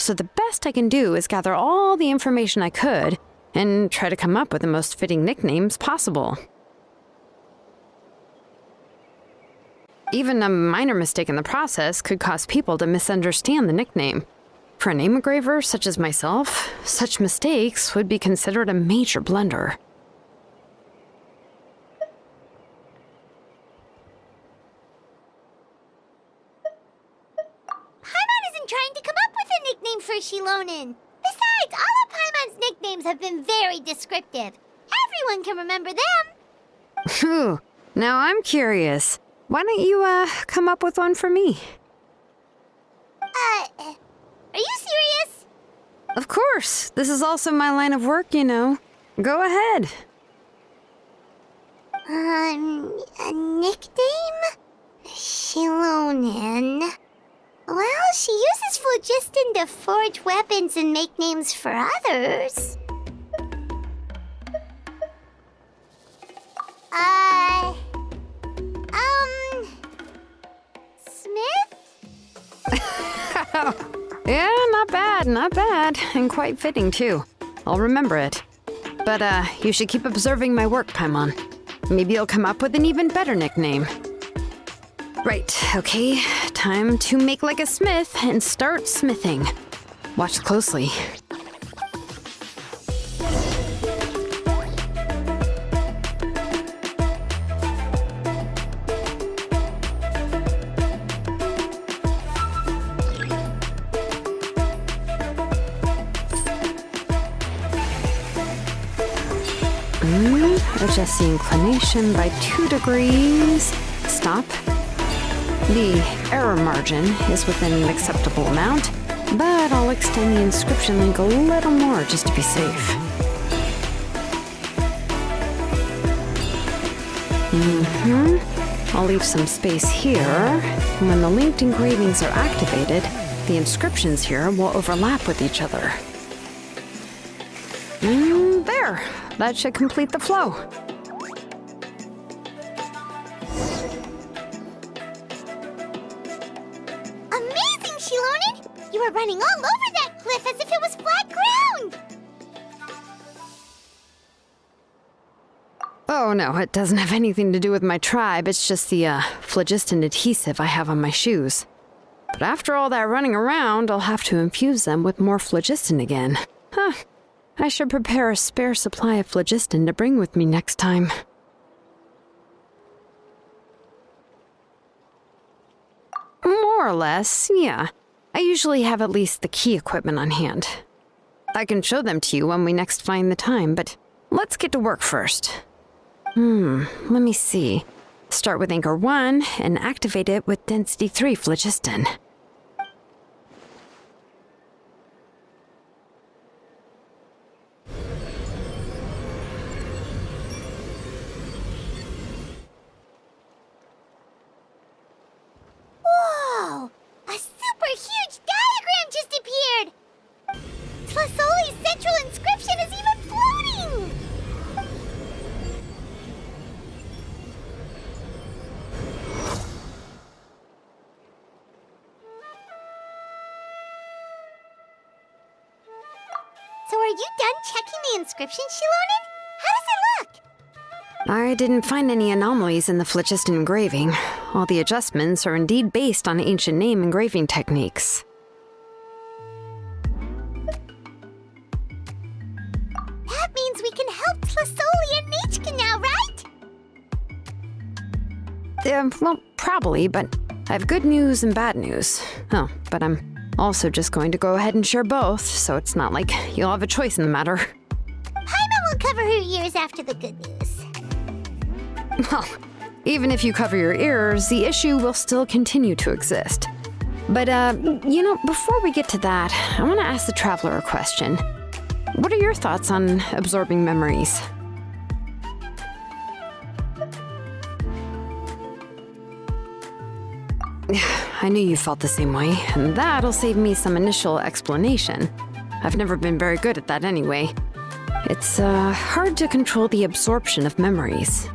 So the best I can do is gather all the information I could and try to come up with the most fitting nicknames possible. Even a minor mistake in the process could cause people to misunderstand the nickname. For a name engraver such as myself, such mistakes would be considered a major blunder. Paimon isn't trying to come up with a nickname for Xilonen. Besides, all of Paimon's nicknames have been very descriptive. Everyone can remember them. Phew. Now I'm curious. Why don't you, come up with one for me? Are you serious? Of course. This is also my line of work, you know. Go ahead. A nickname? Xilonen. Well, she uses phlogiston to forge weapons and make names for others. Smith? Yeah, not bad, and quite fitting too. I'll remember it. But, you should keep observing my work, Paimon. Maybe you'll come up with an even better nickname. Right, okay. Time to make like a smith and start smithing. Watch closely. Adjust the inclination by 2 degrees. Stop. The error margin is within an acceptable amount, but I'll extend the inscription link a little more just to be safe. I'll leave some space here. When the linked engravings are activated, the inscriptions here will overlap with each other. There! That should complete the flow. Amazing, Xilonen! You were running all over that cliff as if it was flat ground! Oh no, it doesn't have anything to do with my tribe. It's just the, phlogiston adhesive I have on my shoes. But after all that running around, I'll have to infuse them with more phlogiston again. Huh. I should prepare a spare supply of phlogiston to bring with me next time. More or less, yeah. I usually have at least the key equipment on hand. I can show them to you when we next find the time, but let's get to work first. Let me see. Start with anchor 1 and activate it with density 3 phlogiston. Whoa! A super huge diagram just appeared! Tlasoli's central inscription is even floating! So are you done checking the inscription, Xilonen? How does it look? I didn't find any anomalies in the phlogiston engraving. All the adjustments are indeed based on ancient name engraving techniques. That means we can help Tlasoli and Nichka now, right? Well, probably, but I have good news and bad news. Oh, but I'm also just going to go ahead and share both, so it's not like you'll have a choice in the matter. Paimon will cover her ears after the good news. Well, even if you cover your ears, the issue will still continue to exist. But, before we get to that, I want to ask the Traveler a question. What are your thoughts on absorbing memories? I knew you felt the same way, and that'll save me some initial explanation. I've never been very good at that anyway. It's, hard to control the absorption of memories.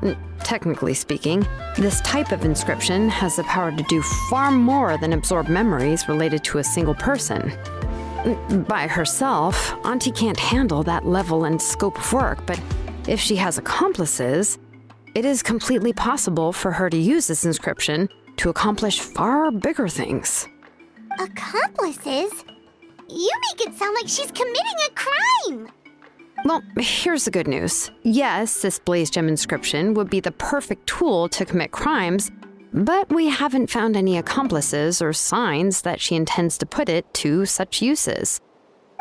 Technically speaking, this type of inscription has the power to do far more than absorb memories related to a single person. By herself, Auntie can't handle that level and scope of work, but if she has accomplices, it is completely possible for her to use this inscription to accomplish far bigger things. Accomplices? You make it sound like she's committing a crime! Well, here's the good news. Yes, this blaze gem inscription would be the perfect tool to commit crimes, but we haven't found any accomplices or signs that she intends to put it to such uses.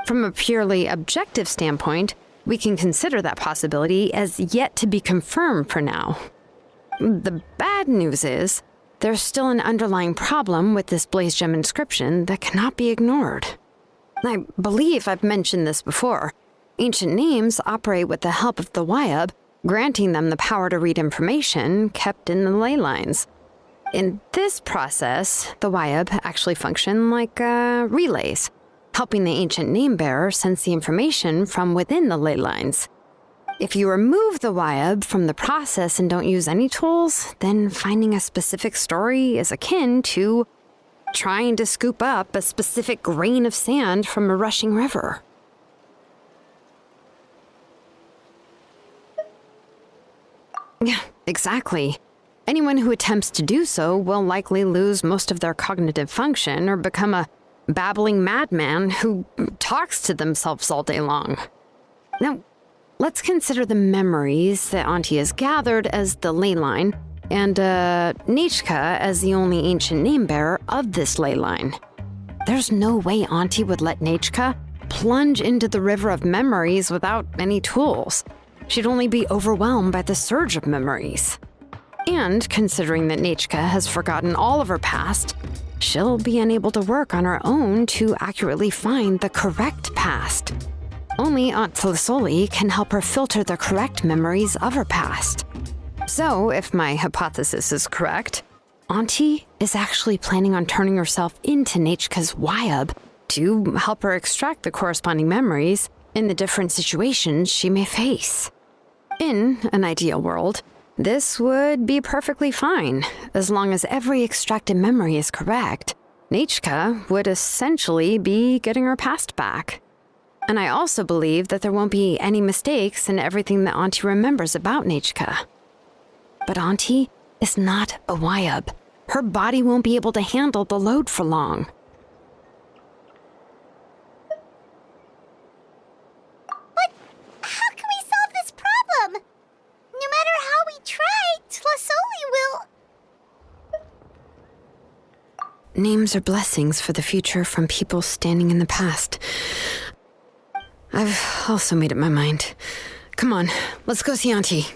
From a purely objective standpoint, we can consider that possibility as yet to be confirmed for now. The bad news is, there's still an underlying problem with this blaze gem inscription that cannot be ignored. I believe I've mentioned this before. Ancient names operate with the help of the Wyab, granting them the power to read information kept in the ley lines. In this process, the Wyab actually function like relays, helping the ancient name bearer sense the information from within the ley lines. If you remove the Wyab from the process and don't use any tools, then finding a specific story is akin to trying to scoop up a specific grain of sand from a rushing river. Yeah, exactly. Anyone who attempts to do so will likely lose most of their cognitive function or become a babbling madman who talks to themselves all day long. Now, let's consider the memories that Auntie has gathered as the ley line, and Nechka as the only ancient name bearer of this ley line. There's no way Auntie would let Nechka plunge into the river of memories without any tools. She'd only be overwhelmed by the surge of memories. And considering that Nechka has forgotten all of her past, she'll be unable to work on her own to accurately find the correct past. Only Aunt Felisoli can help her filter the correct memories of her past. So, if my hypothesis is correct, Auntie is actually planning on turning herself into Nechka's Wyab to help her extract the corresponding memories in the different situations she may face. In an ideal world, this would be perfectly fine. As long as every extracted memory is correct, Nechka would essentially be getting her past back. And I also believe that there won't be any mistakes in everything that Auntie remembers about Nechka. But Auntie is not a Wyab. Her body won't be able to handle the load for long. But how can we solve this problem? No matter how we try, Tlasoli will... Names are blessings for the future from people standing in the past. I've also made up my mind. Come on, let's go see Auntie.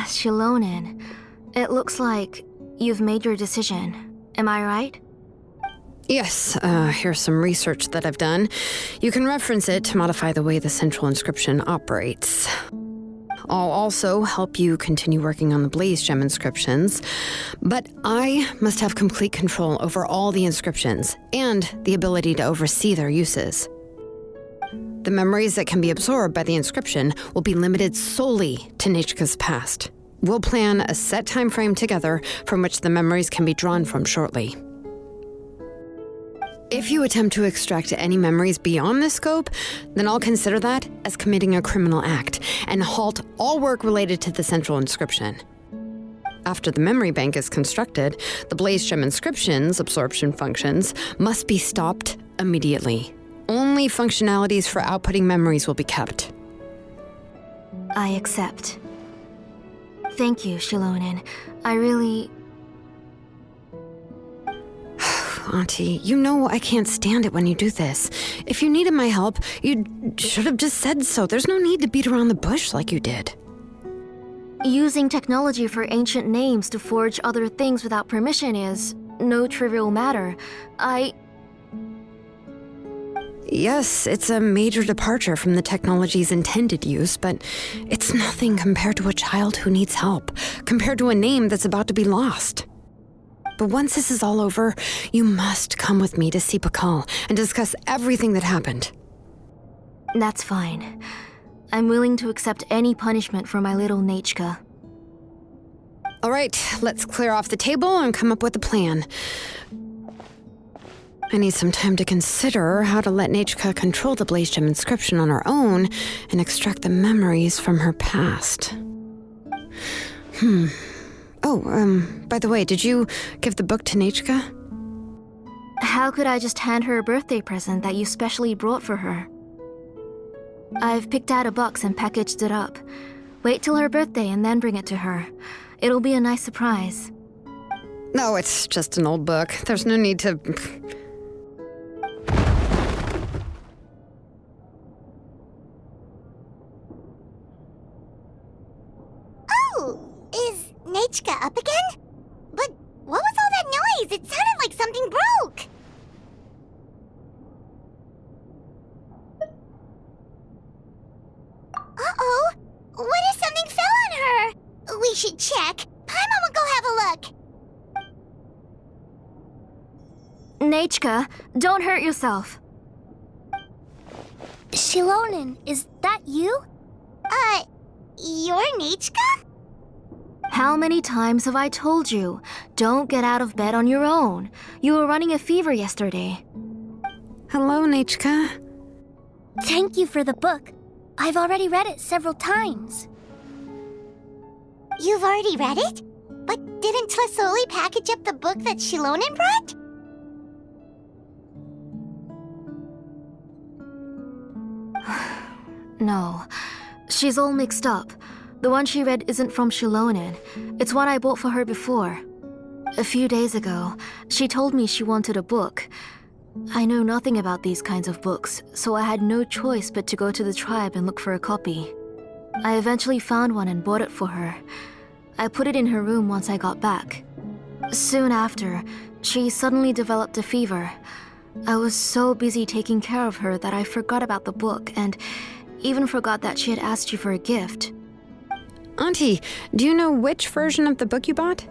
Xilonen. It looks like you've made your decision. Am I right? Yes, here's some research that I've done. You can reference it to modify the way the central inscription operates. I'll also help you continue working on the blaze gem inscriptions, but I must have complete control over all the inscriptions and the ability to oversee their uses. The memories that can be absorbed by the inscription will be limited solely to Nechka's past. We'll plan a set time frame together from which the memories can be drawn from shortly. If you attempt to extract any memories beyond this scope, then I'll consider that as committing a criminal act and halt all work related to the central inscription. After the memory bank is constructed, the Blaze Gem inscription's absorption functions must be stopped immediately. Only functionalities for outputting memories will be kept. I accept. Thank you, Xilonen. I really... Auntie, you know I can't stand it when you do this. If you needed my help, you should have just said so. There's no need to beat around the bush like you did. Using technology for ancient names to forge other things without permission is no trivial matter. Yes, it's a major departure from the technology's intended use, but it's nothing compared to a child who needs help, compared to a name that's about to be lost. But once this is all over, you must come with me to see Pakal and discuss everything that happened. That's fine. I'm willing to accept any punishment for my little Nechka. All right, let's clear off the table and come up with a plan. I need some time to consider how to let Nechka control the Blaze Gem inscription on her own and extract the memories from her past. Oh, by the way, did you give the book to Nechka? How could I just hand her a birthday present that you specially brought for her? I've picked out a box and packaged it up. Wait till her birthday and then bring it to her. It'll be a nice surprise. No, it's just an old book. There's no need to... Oh, is Nechka up again? But what was all that noise? It sounded like something broke. Uh-oh, what if something fell on her? We should check. Paimon will go have a look. Nechka, don't hurt yourself. Xilonen, is that you? You're Nechka? How many times have I told you? Don't get out of bed on your own. You were running a fever yesterday. Hello, Nechka. Thank you for the book. I've already read it several times. You've already read it? But didn't Tlasoli package up the book that Xilonen brought? No, she's all mixed up. The one she read isn't from Xilonen. It's one I bought for her before. A few days ago, she told me she wanted a book. I know nothing about these kinds of books, so I had no choice but to go to the tribe and look for a copy. I eventually found one and bought it for her. I put it in her room once I got back. Soon after, she suddenly developed a fever. I was so busy taking care of her that I forgot about the book and even forgot that she had asked you for a gift. Auntie, do you know which version of the book you bought?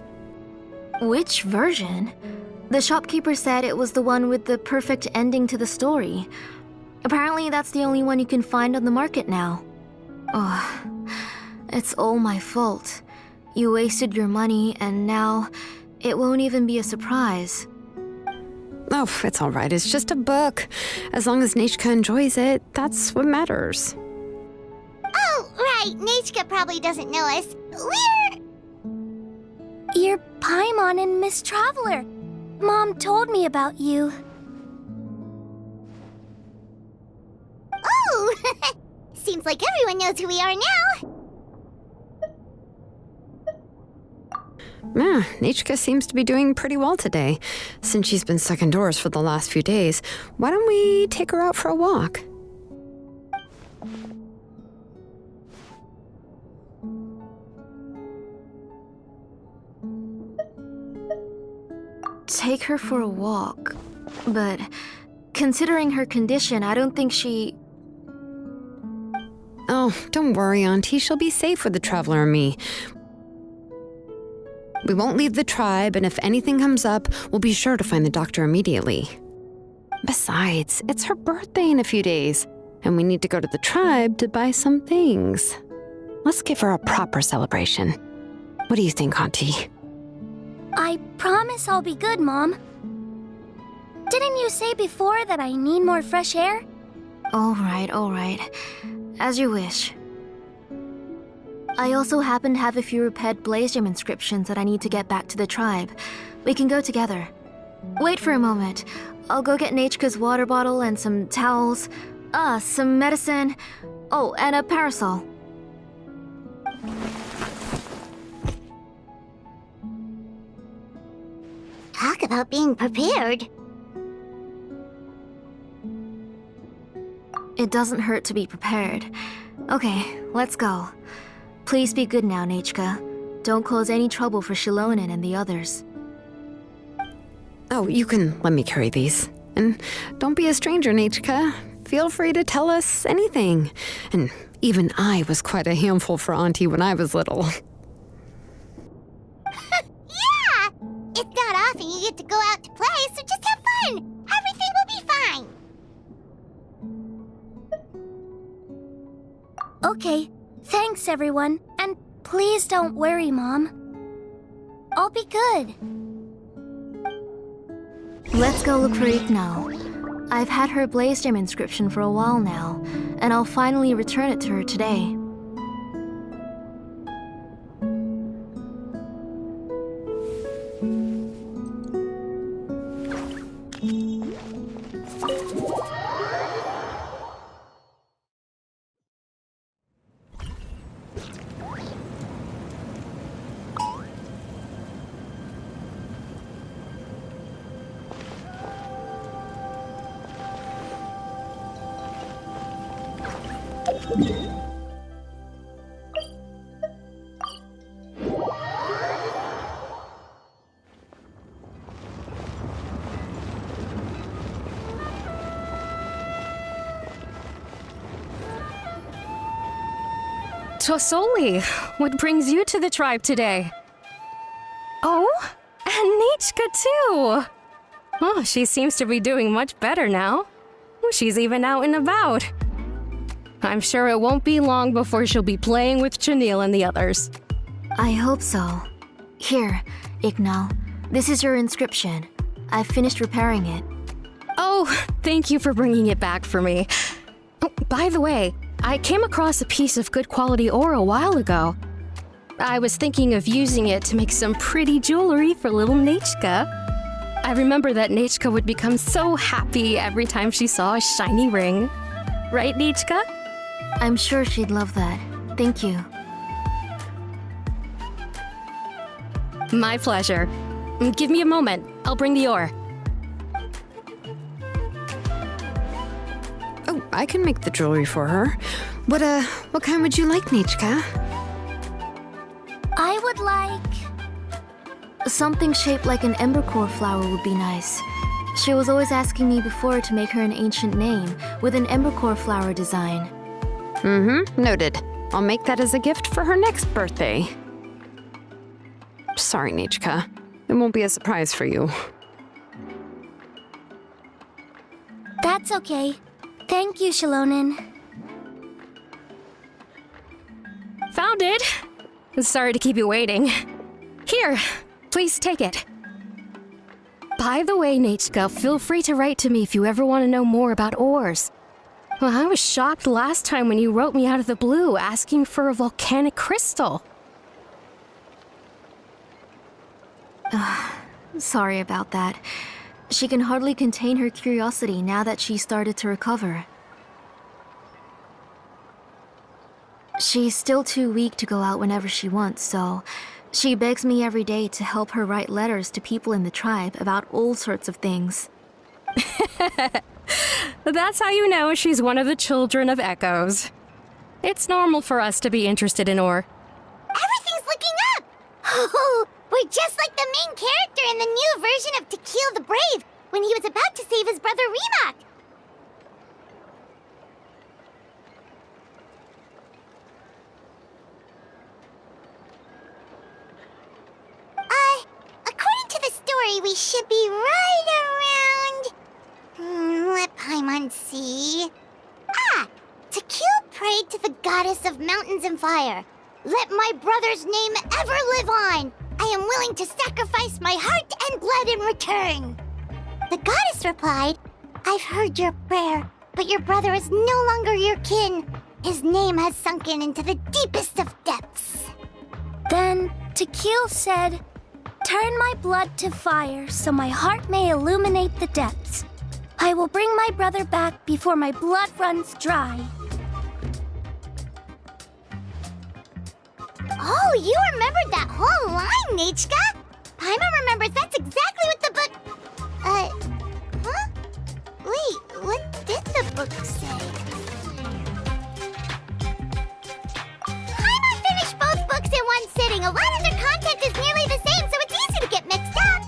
Which version? The shopkeeper said it was the one with the perfect ending to the story. Apparently that's the only one you can find on the market now. Oh, it's all my fault. You wasted your money and now it won't even be a surprise. Oh, it's all right. It's just a book. As long as Nechka enjoys it, that's what matters. Oh, right. Nechka probably doesn't know us. You're Paimon and Miss Traveler. Mom told me about you. Oh! Seems like everyone knows who we are now. Nechka seems to be doing pretty well today. Since she's been stuck indoors for the last few days, why don't we take her out for a walk? Take her for a walk. But considering her condition, I don't think she... Oh, don't worry, Auntie. She'll be safe with the Traveler and me. We won't leave the tribe, and if anything comes up, we'll be sure to find the doctor immediately. Besides, it's her birthday in a few days, and we need to go to the tribe to buy some things. Let's give her a proper celebration. What do you think, Auntie? I promise I'll be good, Mom. Didn't you say before that I need more fresh air? All right. As you wish. I also happen to have a few repaired blaze gem inscriptions that I need to get back to the tribe. We can go together. Wait for a moment. I'll go get Nechka's water bottle and some towels. Some medicine. Oh, and a parasol. Talk about being prepared. It doesn't hurt to be prepared. Okay, let's go. Please be good now, Nechka. Don't cause any trouble for Xilonen and the others. Oh, you can let me carry these. And don't be a stranger, Nechka. Feel free to tell us anything. And even I was quite a handful for Auntie when I was little. Yeah! It's not often you get to go out to play, so just have fun! Everything will be fine! Okay, thanks everyone, and please don't worry, Mom. I'll be good. Let's go look for Ignal. I've had her blaze gem inscription for a while now, and I'll finally return it to her today. Tosoli, what brings you to the tribe today? Oh, and Nechka too! Oh, she seems to be doing much better now. She's even out and about. I'm sure it won't be long before she'll be playing with Chanil and the others. I hope so. Here, Ignal. This is your inscription. I've finished repairing it. Oh, thank you for bringing it back for me. Oh, by the way, I came across a piece of good quality ore a while ago. I was thinking of using it to make some pretty jewelry for little Nechka. I remember that Nechka would become so happy every time she saw a shiny ring. Right, Nechka? I'm sure she'd love that. Thank you. My pleasure. Give me a moment. I'll bring the ore. Oh, I can make the jewelry for her. What kind would you like, Nechka? I would like... Something shaped like an embercore flower would be nice. She was always asking me before to make her an ancient name with an embercore flower design. Noted. I'll make that as a gift for her next birthday. Sorry, Nechka. It won't be a surprise for you. That's okay. Thank you, Xilonen. Found it! Sorry to keep you waiting. Here, please take it. By the way, Nechka, feel free to write to me if you ever want to know more about ores. Well, I was shocked last time when you wrote me out of the blue asking for a volcanic crystal. Sorry about that. She can hardly contain her curiosity now that she started to recover. She's still too weak to go out whenever she wants, so she begs me every day to help her write letters to people in the tribe about all sorts of things. That's how you know she's one of the children of Echoes. It's normal for us to be interested in ore. Everything's looking up! Oh, we're just like the main character in the new version of Tequil the Brave when he was about to save his brother Remak. According to the story, we should be right around... let Paimon see... Tequil prayed to the goddess of mountains and fire. Let my brother's name ever live on. I am willing to sacrifice my heart and blood in return. The goddess replied, I've heard your prayer, but your brother is no longer your kin. His name has sunken into the deepest of depths. Then Tequil said, "Turn my blood to fire so my heart may illuminate the depths. I will bring my brother back before my blood runs dry." Oh, you remembered that whole line, Nichka? Paimon remembers that's exactly what the book... huh? Wait, what did the book say? Paimon finished both books in one sitting. A lot of their content is nearly the same, so it's easy to get mixed up.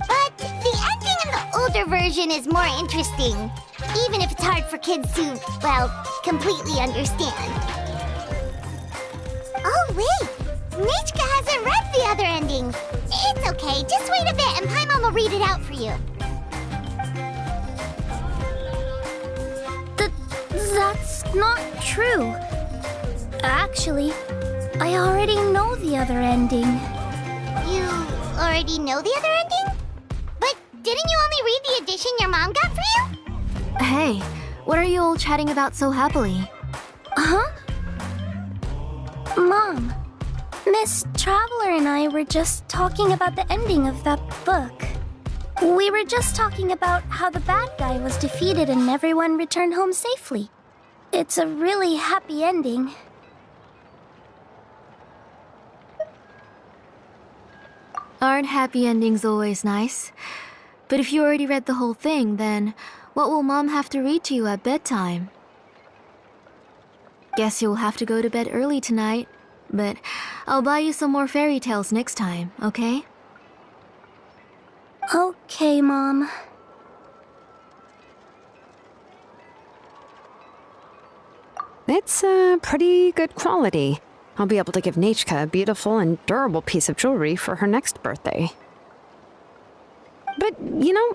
But the ending in the older version is more interesting, even if it's hard for kids to, well, completely understand. Oh, wait! Nichka hasn't read the other ending. It's okay, just wait a bit and Paimon will read it out for you. That's not true. Actually, I already know the other ending. You already know the other ending? But didn't you only read the edition your mom got for you? Hey, what are you all chatting about so happily? Huh? Mom, Miss Traveler and I were just talking about the ending of that book. We were just talking about how the bad guy was defeated and everyone returned home safely. It's a really happy ending. Aren't happy endings always nice? But if you already read the whole thing, then what will Mom have to read to you at bedtime? Guess you'll have to go to bed early tonight, but I'll buy you some more fairy tales next time, okay? Okay, Mom. It's pretty good quality. I'll be able to give Nichka a beautiful and durable piece of jewelry for her next birthday. But,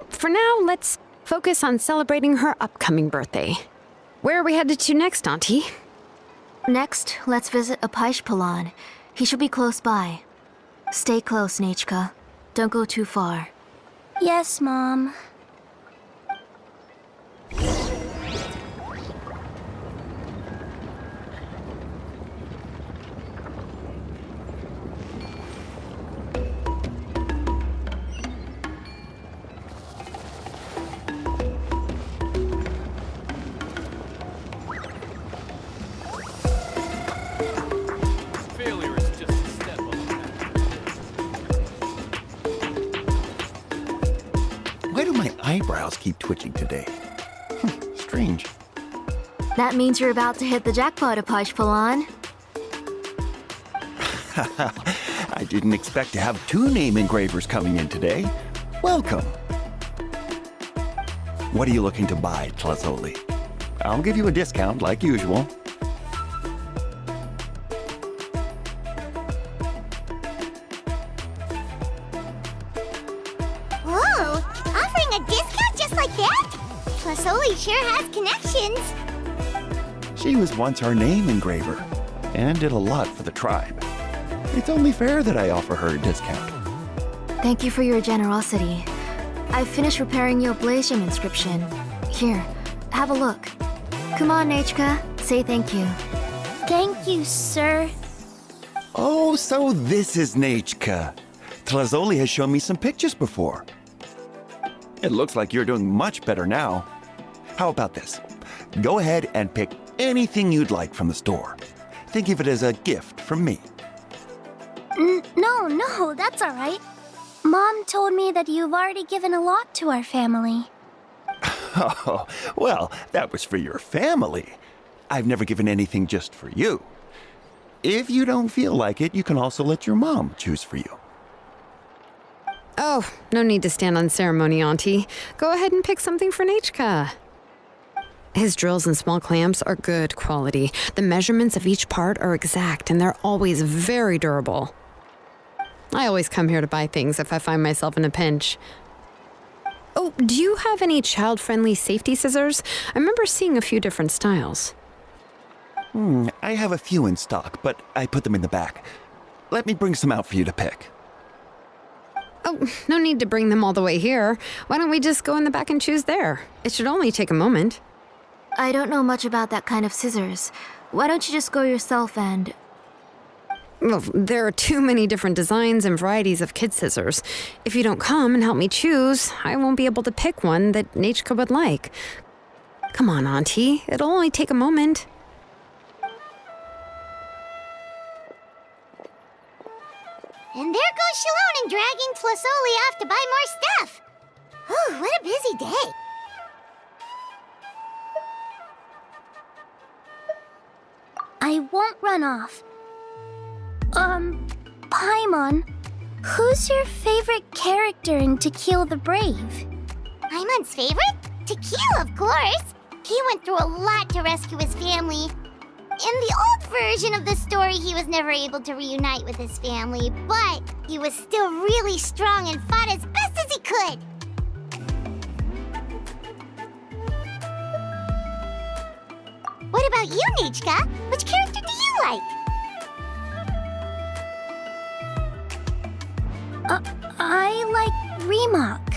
for now, let's focus on celebrating her upcoming birthday. Where are we headed to next, Auntie? Next, let's visit Apishpalan. He should be close by. Stay close, Nichka. Don't go too far. Yes, Mom. Failure is just a step on the path. Why do my eyebrows keep twitching today? Strange. That means you're about to hit the jackpot, Apishpalan. I didn't expect to have 2 name engravers coming in today. Welcome. What are you looking to buy, Tlazoli? I'll give you a discount like usual. Whoa! Offering a discount just like that? Plasoli sure has connections. She was once our name engraver and did a lot for the tribe. It's only fair that I offer her a discount. Thank you for your generosity. I've finished repairing your blaze gem inscription. Here, have a look. Come on, Nichka. Say thank you. Thank you, sir. Oh, so this is Nachka. Tlazoli has shown me some pictures before. It looks like you're doing much better now. How about this? Go ahead and pick anything you'd like from the store. Think of it as a gift from me. No, that's all right. Mom told me that you've already given a lot to our family. Oh, well, that was for your family. I've never given anything just for you. If you don't feel like it, you can also let your mom choose for you. Oh, no need to stand on ceremony, Auntie. Go ahead and pick something for Nachka. His drills and small clamps are good quality. The measurements of each part are exact, and they're always very durable. I always come here to buy things if I find myself in a pinch. Oh, do you have any child-friendly safety scissors? I remember seeing a few different styles. I have a few in stock, but I put them in the back. Let me bring some out for you to pick. Oh, no need to bring them all the way here. Why don't we just go in the back and choose there? It should only take a moment. I don't know much about that kind of scissors. Why don't you just go yourself and... Well, there are too many different designs and varieties of kid scissors. If you don't come and help me choose, I won't be able to pick one that Nechka would like. Come on, Auntie. It'll only take a moment. And there goes Xilonen dragging Tlasoli off to buy more stuff. Whew, what a busy day. I won't run off. Paimon, who's your favorite character in To Kill the Brave? Paimon's favorite? To Kill, of course. He went through a lot to rescue his family. In the old version of the story, he was never able to reunite with his family, but he was still really strong and fought as best as he could. What about you, Nechka? Which character do you like? I like Remak.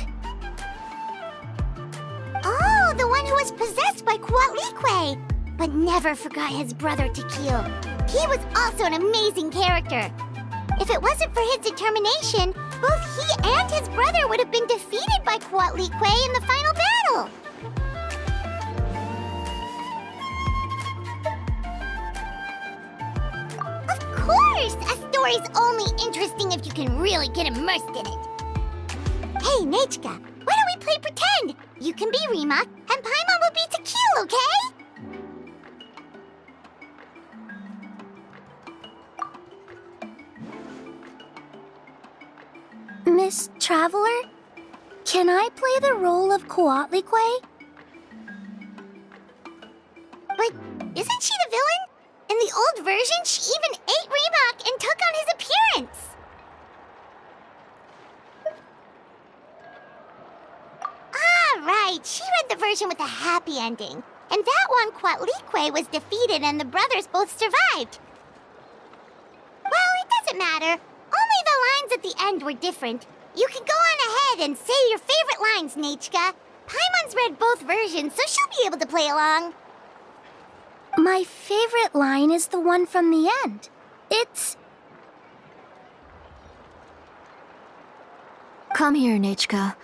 Oh, the one who was possessed by Kuatlique, but never forgot his brother Tequil. He was also an amazing character. If it wasn't for his determination, both he and his brother would have been defeated by Kuatlique in the final battle. Of course! A story's only interesting if you can really get immersed in it. Hey, Nechka, why don't we play pretend? You can be Remak, and Paimon will be Tequil, okay? Miss Traveler, can I play the role of Kuatlique? But isn't she the villain? In the old version, she even ate Remak and took on his appearance. Ah, right. She read the version with a happy ending. And that one, Kuatlique was defeated and the brothers both survived. Well, it doesn't matter. Only the lines at the end were different. You can go on ahead and say your favorite lines, Nechka. Paimon's read both versions, so she'll be able to play along. My favorite line is the one from the end. It's... Come here, Nechka.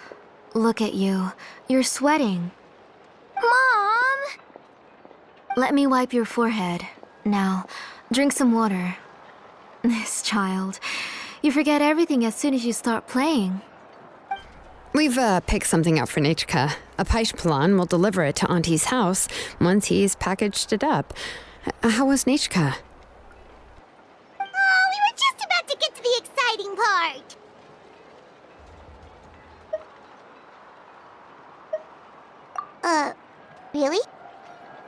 Look at you. You're sweating. Mom! Let me wipe your forehead. Now, drink some water. This child. You forget everything as soon as you start playing. We've picked something out for Nechka. A Paishpalan will deliver it to Auntie's house once he's packaged it up. How was Nechka? Oh, we were just about to get to the exciting part. Really?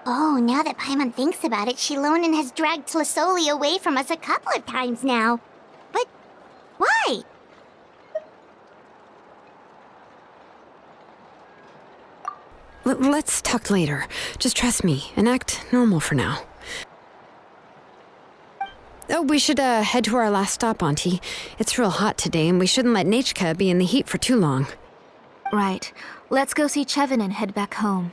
Oh, now that Paimon thinks about it, Xilonen has dragged Tlasoli away from us a couple of times now. But why? Let's talk later. Just trust me and act normal for now. Oh, we should head to our last stop, Auntie. It's real hot today, and we shouldn't let Nechka be in the heat for too long. Right. Let's go see Chevin and head back home.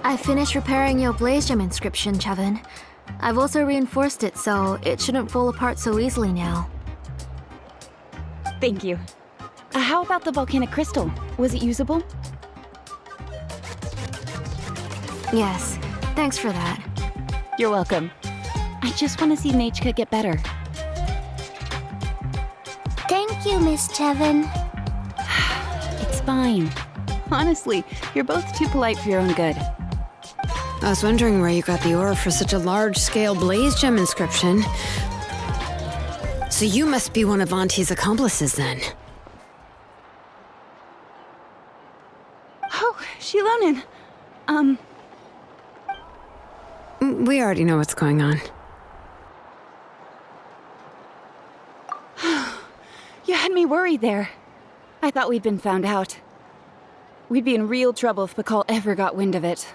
I finished repairing your Blaze Gem inscription, Chevin. I've also reinforced it so it shouldn't fall apart so easily now. Thank you. How about the volcanic crystal? Was it usable? Yes, thanks for that. You're welcome. I just want to see Nechka get better. Thank you, Miss Chevin. It's fine. Honestly, you're both too polite for your own good. I was wondering where you got the ore for such a large-scale Blaze Gem inscription. So you must be one of Auntie's accomplices then. Oh, Xilonen. We already know what's going on. You had me worried there. I thought we'd been found out. We'd be in real trouble if Pakal ever got wind of it.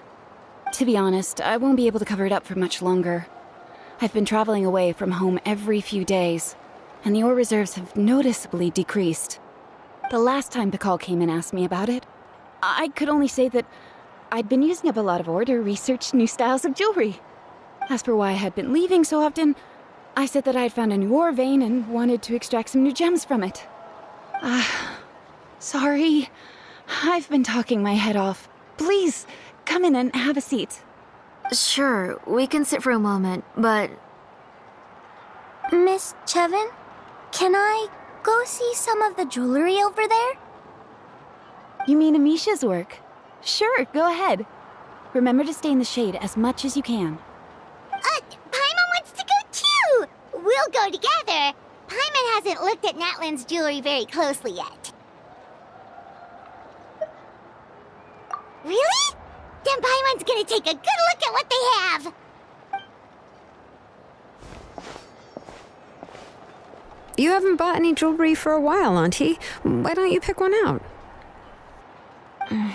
To be honest, I won't be able to cover it up for much longer. I've been traveling away from home every few days, and the ore reserves have noticeably decreased. The last time Pakal came and asked me about it, I could only say that I'd been using up a lot of ore to research new styles of jewelry. As for why I had been leaving so often, I said that I had found a new ore vein and wanted to extract some new gems from it. Sorry. I've been talking my head off. Please, come in and have a seat. Sure, we can sit for a moment, but Miss Chevin, can I go see some of the jewelry over there? You mean Amisha's work? Sure, go ahead. Remember to stay in the shade as much as you can. Paimon wants to go too! We'll go together. Paimon hasn't looked at Natlan's jewelry very closely yet. Really? Then Paimon's gonna take a good look at what they have! You haven't bought any jewelry for a while, Auntie. Why don't you pick one out? Come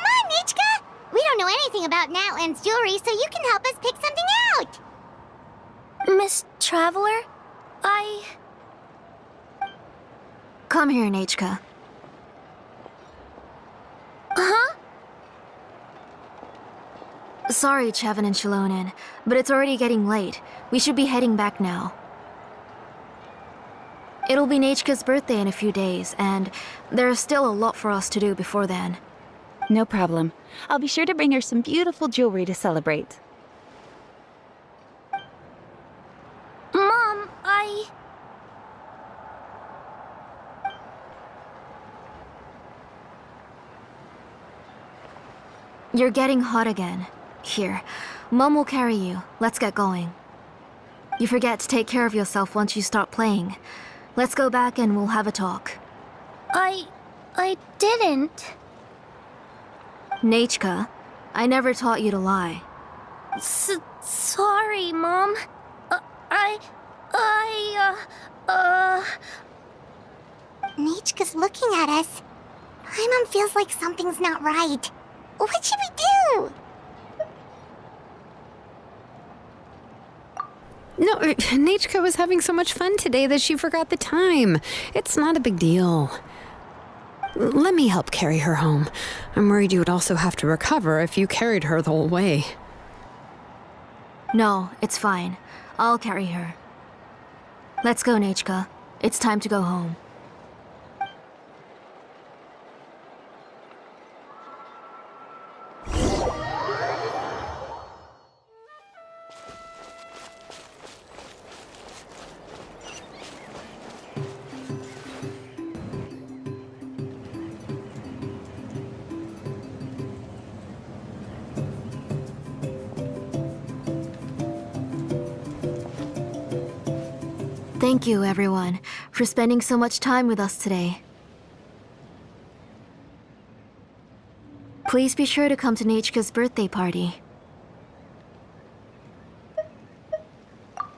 on, Nichka! We don't know anything about Natlan's jewelry, so you can help us pick something out! Miss Traveler, come here, Nechka. Huh? Sorry, Chevin and Xilonen, but it's already getting late. We should be heading back now. It'll be Nechka's birthday in a few days, and there's still a lot for us to do before then. No problem. I'll be sure to bring her some beautiful jewelry to celebrate. Mom, You're getting hot again. Here, Mom will carry you. Let's get going. You forget to take care of yourself once you start playing. Let's go back and we'll have a talk. I didn't. Nechka, I never taught you to lie. Sorry, Mom. Nichka's looking at us. Paimon feels like something's not right. What should we do? No, Nechka was having so much fun today that she forgot the time. It's not a big deal. Let me help carry her home. I'm worried you would also have to recover if you carried her the whole way. No, it's fine. I'll carry her. Let's go, Nechka. It's time to go home. Thank you, everyone, for spending so much time with us today. Please be sure to come to Nechka's birthday party.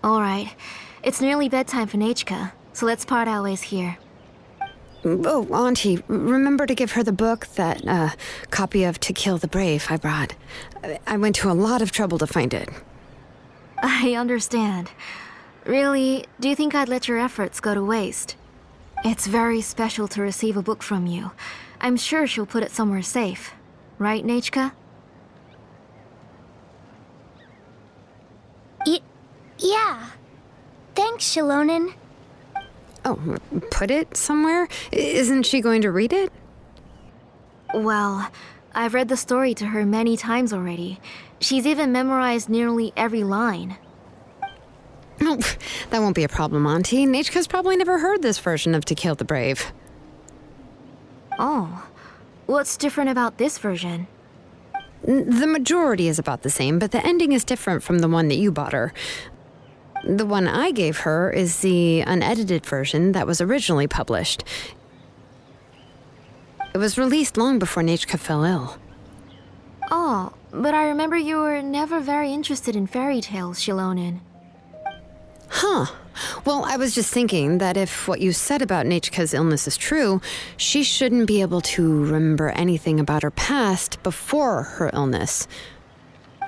Alright, it's nearly bedtime for Nechka, so let's part our ways here. Oh, Auntie, remember to give her the book, that copy of To Kill the Brave I brought. I went to a lot of trouble to find it. I understand. Really, do you think I'd let your efforts go to waste? It's very special to receive a book from you. I'm sure she'll put it somewhere safe. Right, Nechka? Yeah. Thanks, Xilonen. Oh, put it somewhere? Isn't she going to read it? Well, I've read the story to her many times already. She's even memorized nearly every line. Oh, that won't be a problem, Auntie. Nechka's probably never heard this version of To Kill the Brave. Oh, what's different about this version? The majority is about the same, but the ending is different from the one that you bought her. The one I gave her is the unedited version that was originally published. It was released long before Nechka fell ill. Oh, but I remember you were never very interested in fairy tales, Xilonen. Huh. Well, I was just thinking that if what you said about Nechka's illness is true, she shouldn't be able to remember anything about her past before her illness.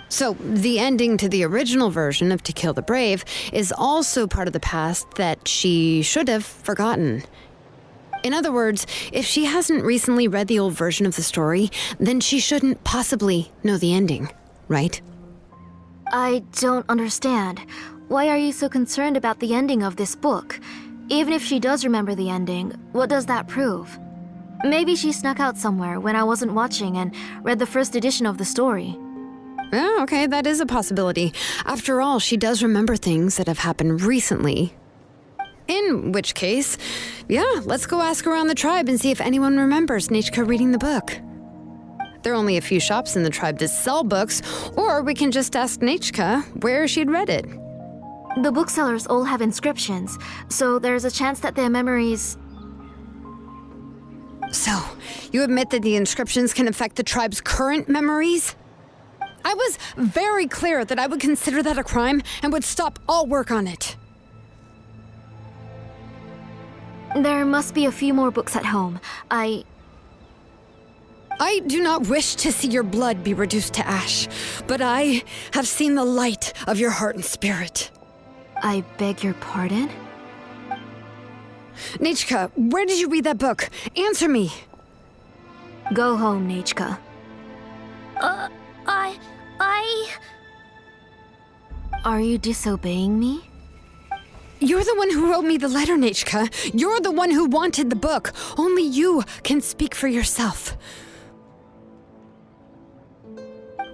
So, the ending to the original version of To Kill the Brave is also part of the past that she should have forgotten. In other words, if she hasn't recently read the old version of the story, then she shouldn't possibly know the ending, right? I don't understand. Why are you so concerned about the ending of this book? Even if she does remember the ending, what does that prove? Maybe she snuck out somewhere when I wasn't watching and read the first edition of the story. Yeah, okay, that is a possibility. After all, she does remember things that have happened recently. In which case, yeah, let's go ask around the tribe and see if anyone remembers Nechka reading the book. There are only a few shops in the tribe that sell books, or we can just ask Nechka where she'd read it. The booksellers all have inscriptions, so there's a chance that their memories... So, you admit that the inscriptions can affect the tribe's current memories? I was very clear that I would consider that a crime and would stop all work on it. There must be a few more books at home. I do not wish to see your blood be reduced to ash, but I have seen the light of your heart and spirit. I beg your pardon? Nechka, where did you read that book? Answer me. Go home, Nechka. Are you disobeying me? You're the one who wrote me the letter, Nechka. You're the one who wanted the book. Only you can speak for yourself.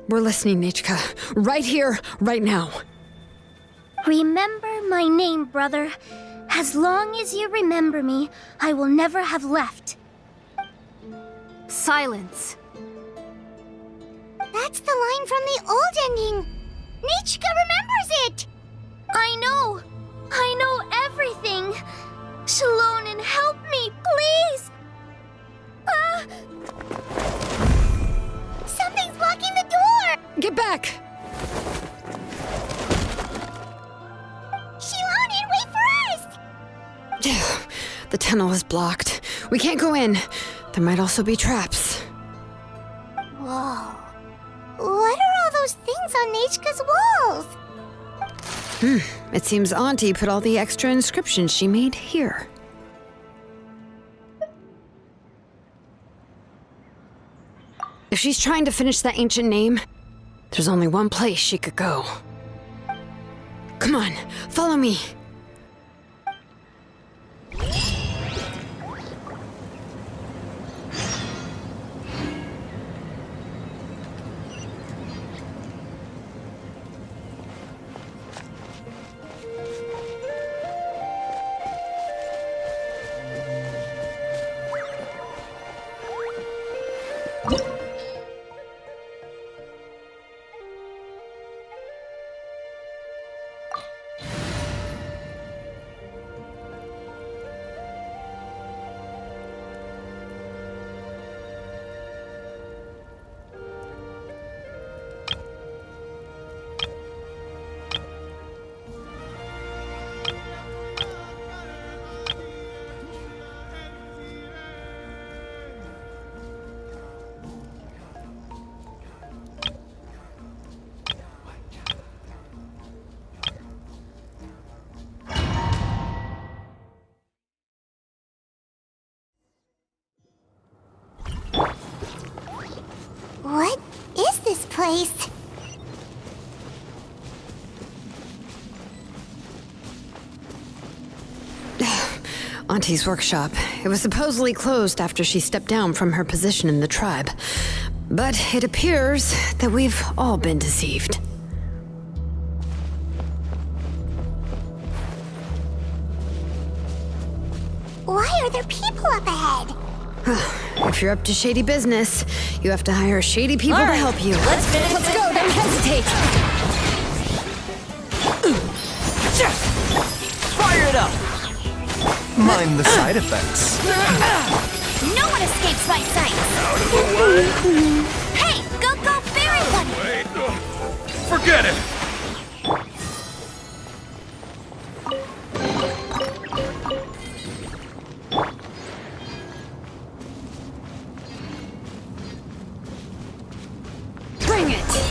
We're listening, Nechka. Right here, right now. Remember my name, brother. As long as you remember me, I will never have left. Silence. That's the line from the old ending. Nechka remembers it. I know everything. Xilonen, help me, please. Something's blocking the door. Get back! Xilonen, wait for us. The tunnel is blocked. We can't go in. There might also be traps. Whoa. What are all those things on Nechka's walls? It seems Auntie put all the extra inscriptions she made here. If she's trying to finish that ancient name, there's only one place she could go. Come on, follow me. What is this place? Auntie's workshop. It was supposedly closed after she stepped down from her position in the tribe. But it appears that we've all been deceived. Why are there people up ahead? If you're up to shady business, you have to hire shady people to help you. Let's finish Let's go, don't hesitate! Fire it up! Mind the side effects. No one escapes my sight! Out of the way! Hey, go, fairy bunny! Forget it! Bring it!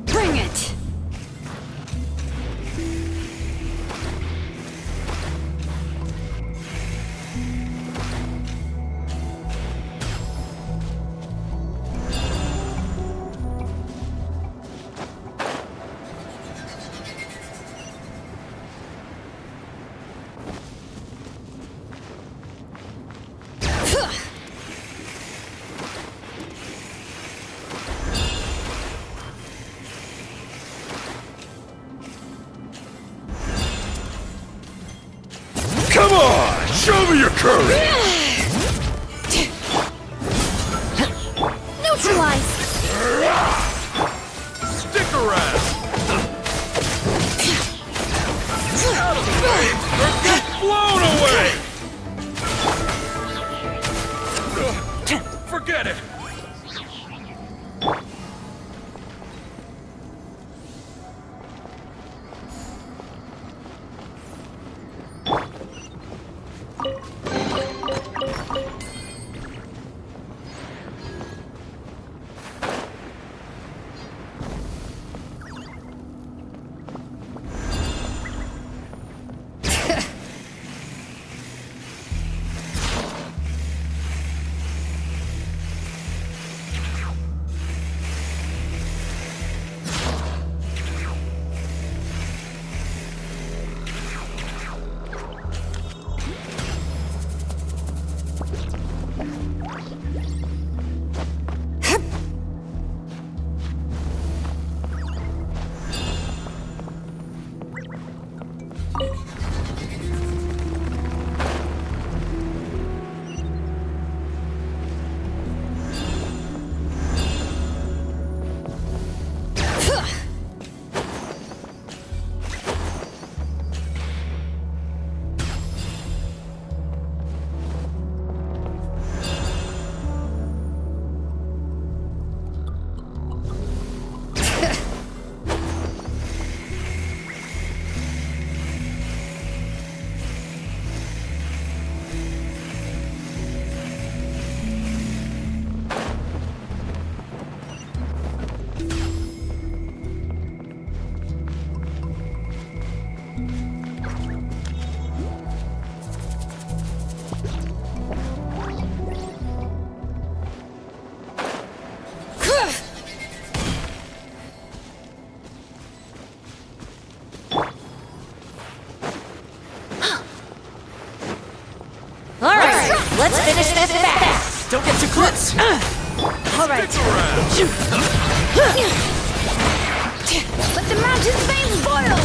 Bring it! Come on! Show me your courage! Neutralize! Stick around! Out of the way! Or get blown away! Forget it! Let's finish this fast! Don't get too close! Alright. Let the mountain flames boil!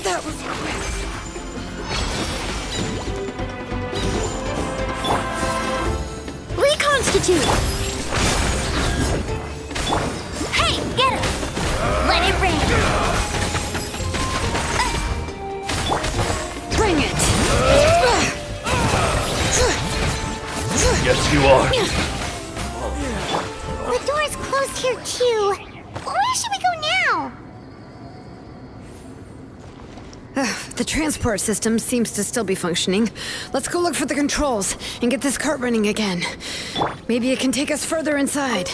That was quick. Reconstitute! Hey, get him! Let it rain! Bring it! Yes, you are. The door's closed here too. Where should we go now? The transport system seems to still be functioning. Let's go look for the controls and get this cart running again. Maybe it can take us further inside.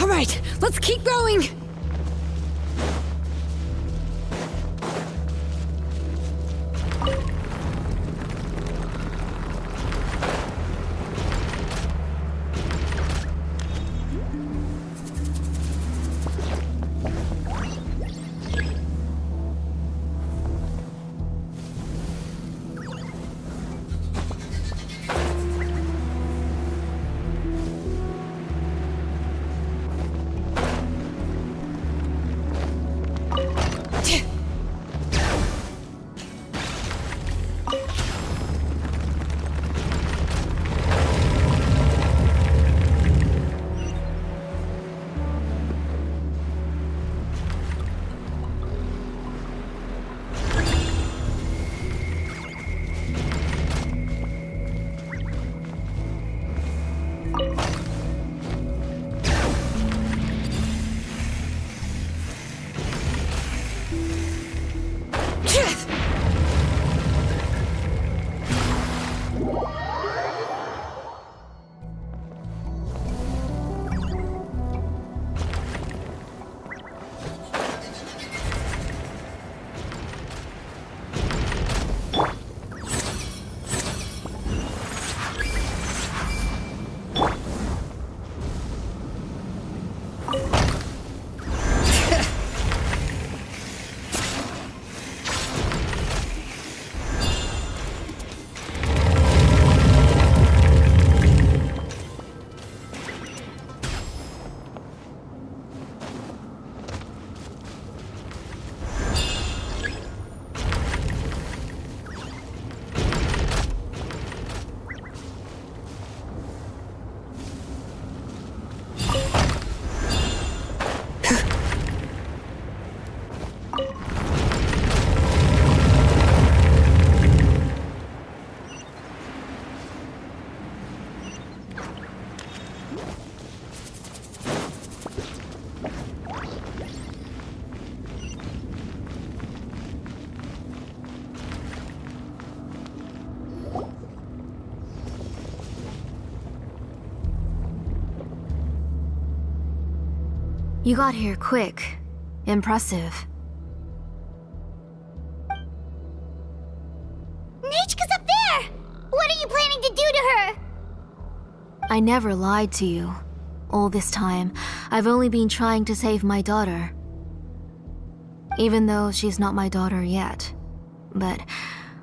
All right, let's keep going. You got here quick. Impressive. Nechka's up there! What are you planning to do to her? I never lied to you. All this time, I've only been trying to save my daughter. Even though she's not my daughter yet. But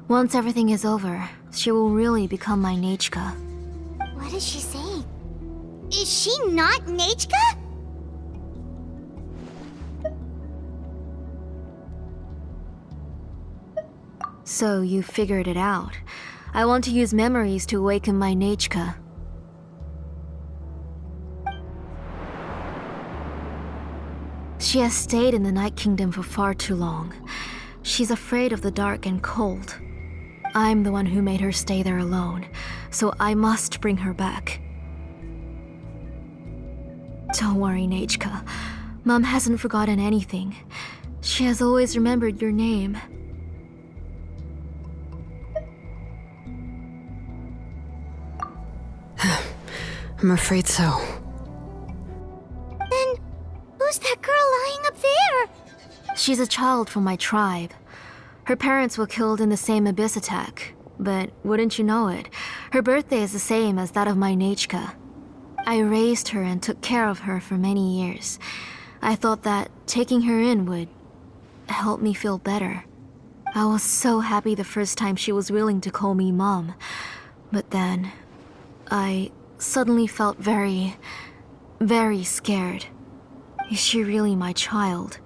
once everything is over, she will really become my Nechka. What is she saying? Is she not Nechka? So you figured it out. I want to use memories to awaken my Nechka. She has stayed in the Night Kingdom for far too long. She's afraid of the dark and cold. I'm the one who made her stay there alone, so I must bring her back. Don't worry, Nechka. Mom hasn't forgotten anything. She has always remembered your name. I'm afraid so. Then, who's that girl lying up there? She's a child from my tribe. Her parents were killed in the same abyss attack. But wouldn't you know it, her birthday is the same as that of my Nechka. I raised her and took care of her for many years. I thought that taking her in would help me feel better. I was so happy the first time she was willing to call me Mom. But then, I suddenly felt very, very scared. Is she really my child?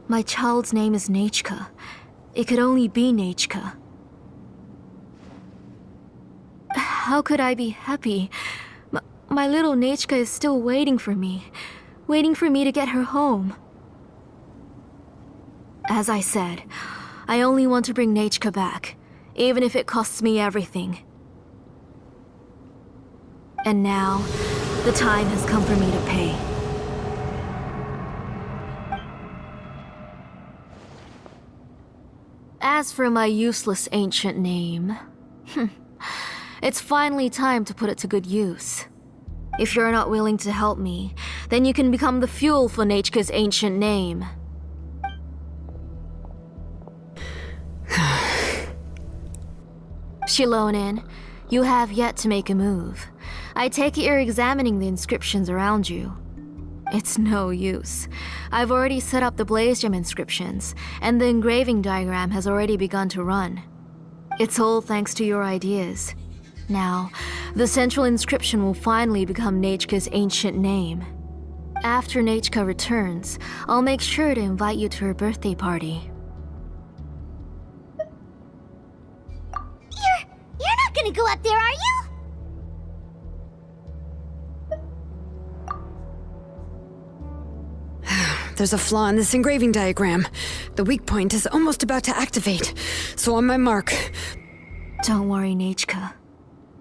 My child's name is Nechka. It could only be Nechka. How could I be happy? My little Nechka is still waiting for me to get her home. As I said, I only want to bring Nechka back, even if it costs me everything. And now, the time has come for me to pay. As for my useless ancient name, it's finally time to put it to good use. If you're not willing to help me, then you can become the fuel for Nechka's ancient name. Xilonen, you have yet to make a move. I take it you're examining the inscriptions around you. It's no use. I've already set up the blaze gem inscriptions, and the engraving diagram has already begun to run. It's all thanks to your ideas. Now, the central inscription will finally become Nechka's ancient name. After Nechka returns, I'll make sure to invite you to her birthday party. You're not gonna go up there, are you? There's a flaw in this engraving diagram. The weak point is almost about to activate. So on my mark. Don't worry, Nechka.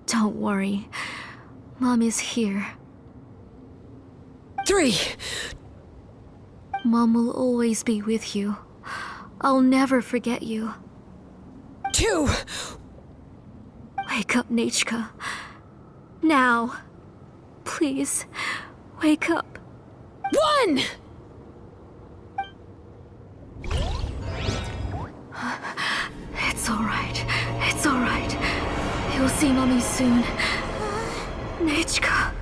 Don't worry. Mom is here. 3. Mom will always be with you. I'll never forget you. 2. Wake up, Nechka. Now. Please, wake up. 1! It's alright. It's alright. You'll see Mommy soon. Nechka.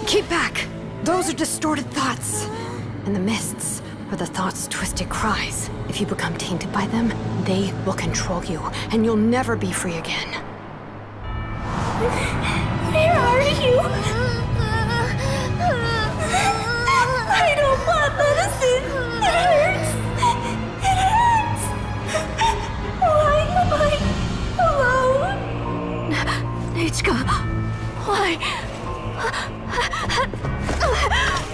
Keep back! Those are distorted thoughts. And the mists are the thoughts' twisted cries. If you become tainted by them, they will control you, and you'll never be free again. Where are you? I don't want medicine. It hurts. It hurts. Why am I alone? Nechka, why?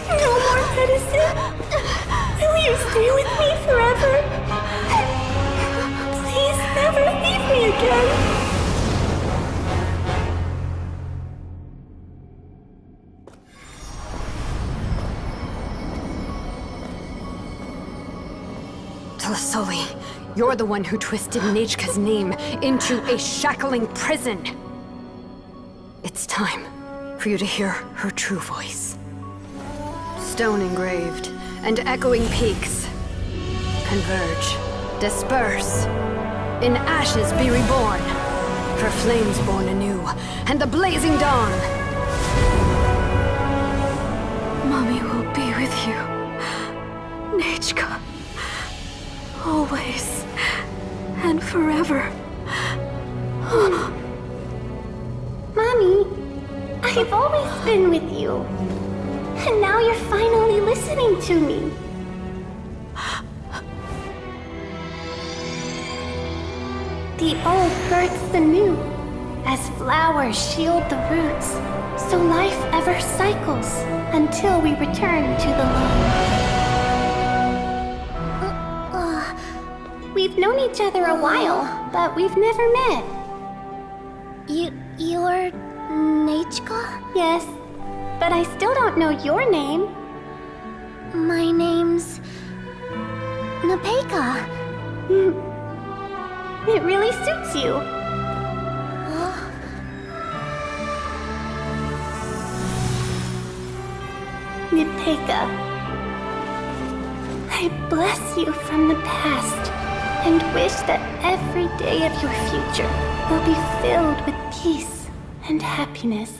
No more medicine. Will you stay with me forever? Please never leave me again. Telasoli, you're the one who twisted Nechka's name into a shackling prison. It's time for you to hear her true voice. Stone engraved and echoing peaks converge, disperse, in ashes be reborn, for flames born anew, and the blazing dawn. Mommy will be with you. Nechka. Always. And forever. Mommy, I've always been with you. And now you're finally listening to me. The old births the new, as flowers shield the roots, so life ever cycles until we return to the loam. We've known each other a while, but we've never met. You're Nechka? Yes, but I still don't know your name. My name's Napeka. It really suits you. Nipeka. I bless you from the past and wish that every day of your future will be filled with peace and happiness.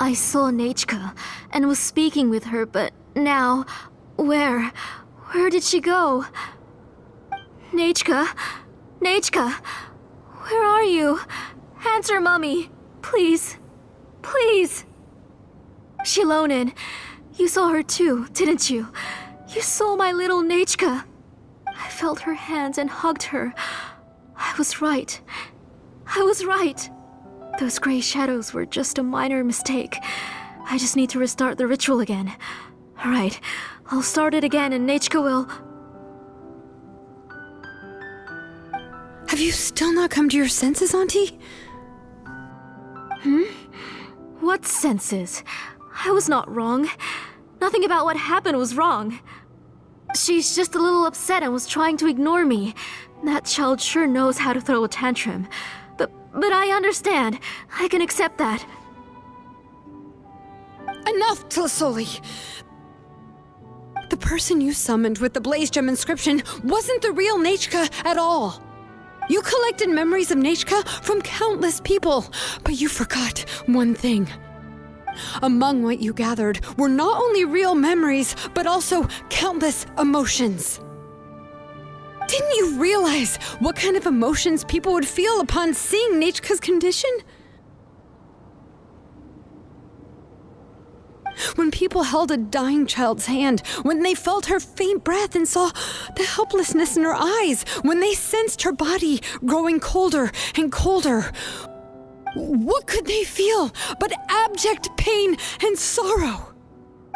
I saw Nechka and was speaking with her, but now, where did she go? Nechka? Nechka? Where are you? Answer, Mummy. Please. Please. Xilonen, you saw her too, didn't you? You saw my little Nechka. I felt her hands and hugged her. I was right. I was right. Those gray shadows were just a minor mistake. I just need to restart the ritual again. Alright, I'll start it again and Nechka will... Have you still not come to your senses, Auntie? What senses? I was not wrong. Nothing about what happened was wrong. She's just a little upset and was trying to ignore me. That child sure knows how to throw a tantrum. But I understand. I can accept that. Enough, Tlasoli! The person you summoned with the Blaze Gem inscription wasn't the real Nechka at all. You collected memories of Nechka from countless people, but you forgot one thing. Among what you gathered were not only real memories, but also countless emotions. Didn't you realize what kind of emotions people would feel upon seeing Nechka's condition? When people held a dying child's hand, when they felt her faint breath and saw the helplessness in her eyes, when they sensed her body growing colder and colder, what could they feel but abject pain and sorrow?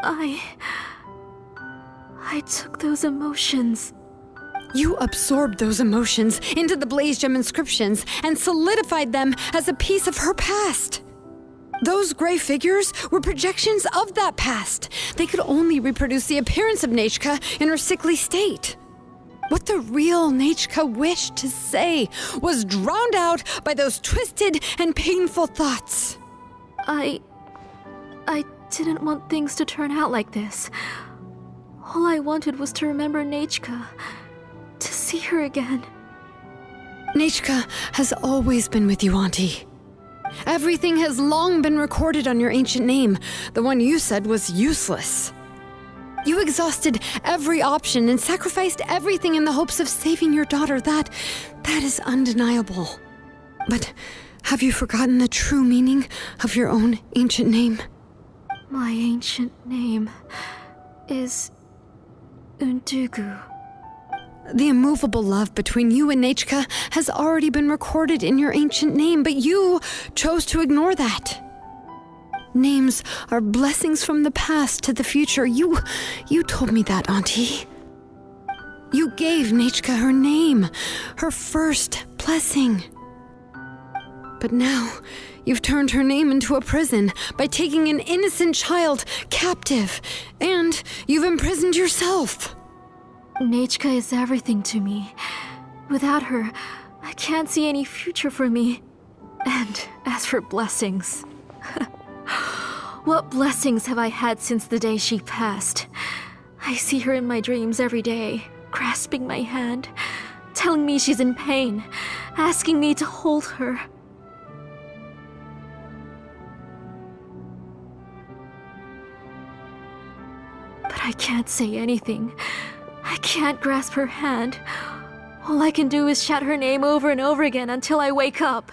I took those emotions. You absorbed those emotions into the Blaze Gem inscriptions and solidified them as a piece of her past. Those gray figures were projections of that past. They could only reproduce the appearance of Nechka in her sickly state. What the real Nechka wished to say was drowned out by those twisted and painful thoughts. I didn't want things to turn out like this. All I wanted was to remember Nechka. To see her again. Nechka has always been with you, Auntie. Everything has long been recorded on your ancient name, the one you said was useless. You exhausted every option and sacrificed everything in the hopes of saving your daughter. That is undeniable. But have you forgotten the true meaning of your own ancient name? My ancient name is Undugu. The immovable love between you and Nechka has already been recorded in your ancient name, but you chose to ignore that. Names are blessings from the past to the future. You told me that, Auntie. You gave Nechka her name, her first blessing. But now, you've turned her name into a prison by taking an innocent child captive, and you've imprisoned yourself. Nechka is everything to me. Without her, I can't see any future for me. And as for blessings... what blessings have I had since the day she passed? I see her in my dreams every day, grasping my hand, telling me she's in pain, asking me to hold her. But I can't say anything. I can't grasp her hand. All I can do is shout her name over and over again until I wake up.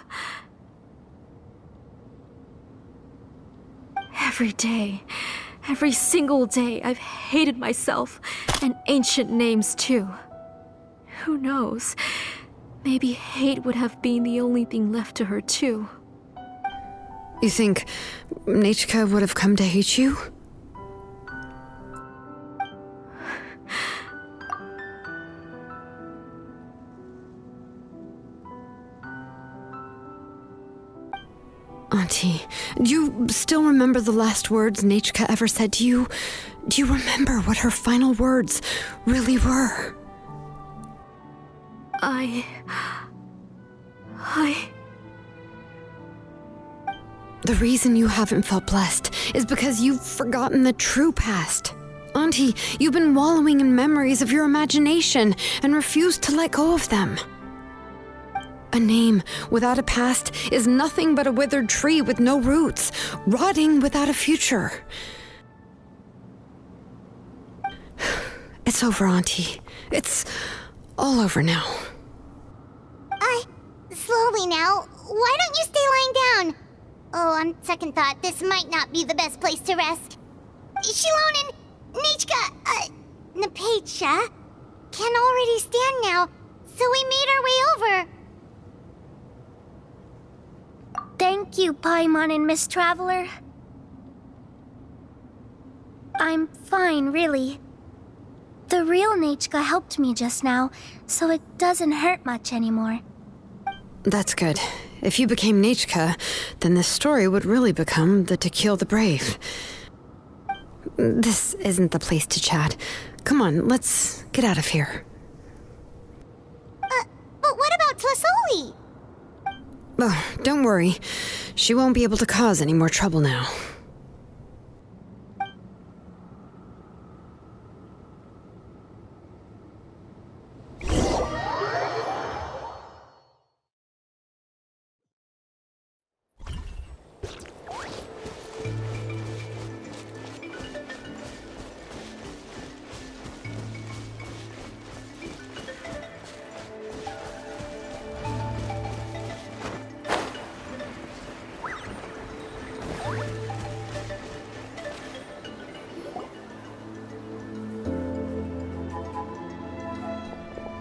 Every day, every single day, I've hated myself, and ancient names too. Who knows? Maybe hate would have been the only thing left to her too. You think Nechka would have come to hate you? Auntie. Do you still remember the last words Nechka ever said to you? Do you remember what her final words really were? The reason you haven't felt blessed is because you've forgotten the true past. Auntie, you've been wallowing in memories of your imagination and refused to let go of them. A name without a past is nothing but a withered tree with no roots, rotting without a future. It's over, Auntie. It's all over now. Slowly now. Why don't you stay lying down? Oh, on second thought, this might not be the best place to rest. Xilonen, Nechka, Napatia can already stand now, so we made our way over. Thank you, Paimon and Miss Traveler. I'm fine, really. The real Nechka helped me just now, so it doesn't hurt much anymore. That's good. If you became Nechka, then this story would really become the To Kill the Brave. This isn't the place to chat. Come on, let's get out of here. But what about Tlasoli? Oh, don't worry. She won't be able to cause any more trouble now.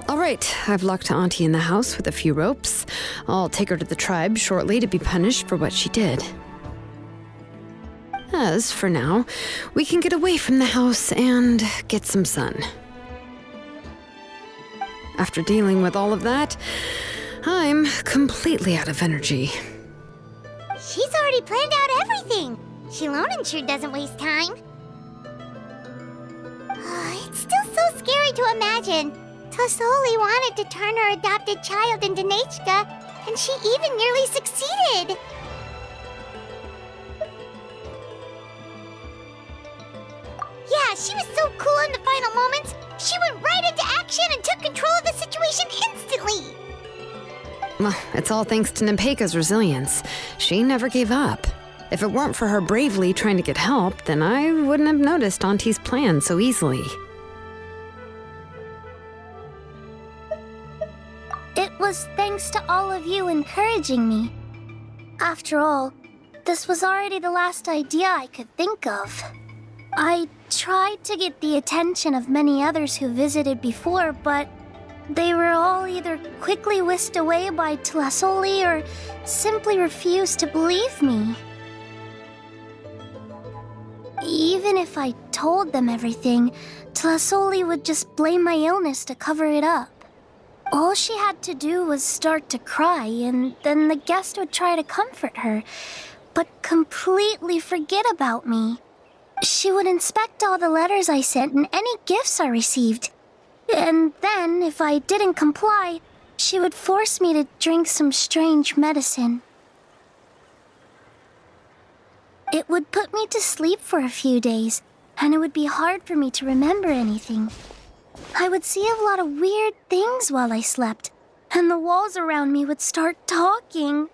All right, I've locked Auntie in the house with a few ropes. I'll take her to the tribe shortly to be punished for what she did. As for now, we can get away from the house and get some sun. After dealing with all of that, I'm completely out of energy. She's already planned out everything. Xilonen sure doesn't waste time. It's still so scary to imagine. Tlasoli wanted to turn her adopted child into Nechka, and she even nearly succeeded. Yeah, she was so cool in the final moments. She went right into action and took control of the situation instantly. Well, it's all thanks to Nempeka's resilience. She never gave up. If it weren't for her bravely trying to get help, then I wouldn't have noticed Auntie's plan so easily. It was thanks to all of you encouraging me. After all, this was already the last idea I could think of. I tried to get the attention of many others who visited before, but they were all either quickly whisked away by Tlasoli or simply refused to believe me. Even if I told them everything, Tlasoli would just blame my illness to cover it up. All she had to do was start to cry, and then the guest would try to comfort her, but completely forget about me. She would inspect all the letters I sent and any gifts I received. And then, if I didn't comply, she would force me to drink some strange medicine. It would put me to sleep for a few days, and it would be hard for me to remember anything. I would see a lot of weird things while I slept, and the walls around me would start talking.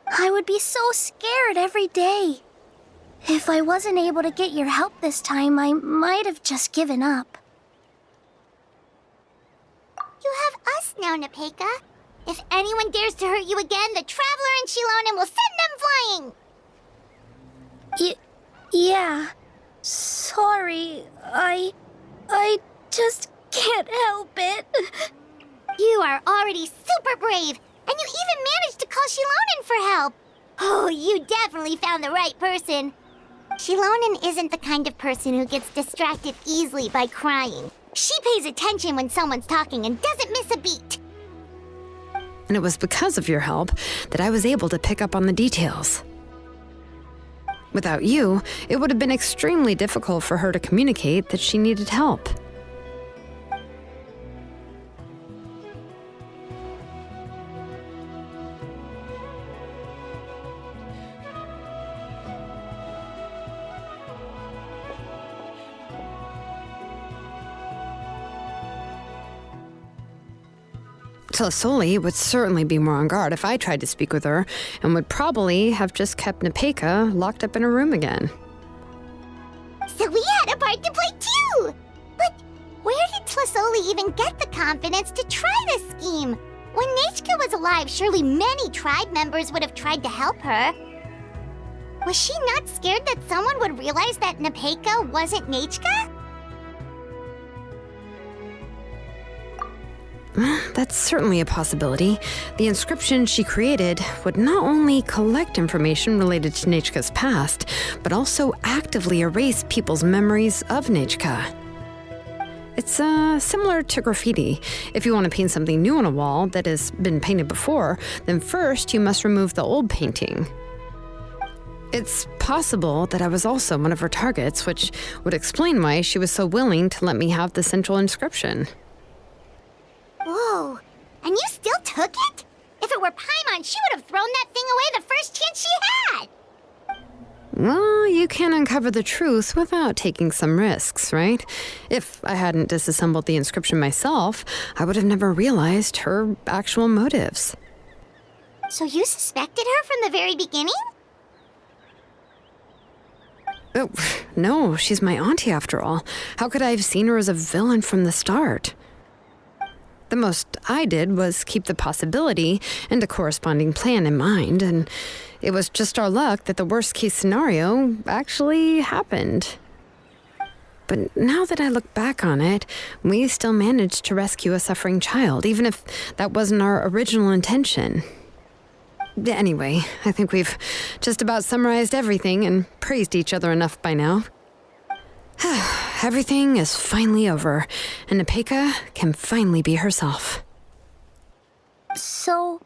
I would be so scared every day. If I wasn't able to get your help this time, I might have just given up. You have us now, Napeka. If anyone dares to hurt you again, the Traveler and Xilonen will send them flying! Yeah. Sorry, I just can't help it. You are already super brave, and you even managed to call Xilonen for help. Oh, you definitely found the right person. Xilonen isn't the kind of person who gets distracted easily by crying. She pays attention when someone's talking and doesn't miss a beat. And it was because of your help that I was able to pick up on the details. Without you, it would have been extremely difficult for her to communicate that she needed help. Tlisoli would certainly be more on guard if I tried to speak with her, and would probably have just kept Nepeka locked up in her room again. So we had a part to play too! But where did Tlisoli even get the confidence to try this scheme? When Nechka was alive, surely many tribe members would have tried to help her. Was she not scared that someone would realize that Nepeka wasn't Nechka? That's certainly a possibility. The inscription she created would not only collect information related to Nechka's past, but also actively erase people's memories of Nechka. It's similar to graffiti. If you want to paint something new on a wall that has been painted before, then first you must remove the old painting. It's possible that I was also one of her targets, which would explain why she was so willing to let me have the central inscription. Whoa, and you still took it? If it were Paimon, she would have thrown that thing away the first chance she had! Well, you can uncover the truth without taking some risks, right? If I hadn't disassembled the inscription myself, I would have never realized her actual motives. So you suspected her from the very beginning? Oh, no, she's my auntie after all. How could I have seen her as a villain from the start? The most I did was keep the possibility and a corresponding plan in mind, and it was just our luck that the worst-case scenario actually happened. But now that I look back on it, we still managed to rescue a suffering child, even if that wasn't our original intention. Anyway, I think we've just about summarized everything and praised each other enough by now. Everything is finally over, and Nepeka can finally be herself. So,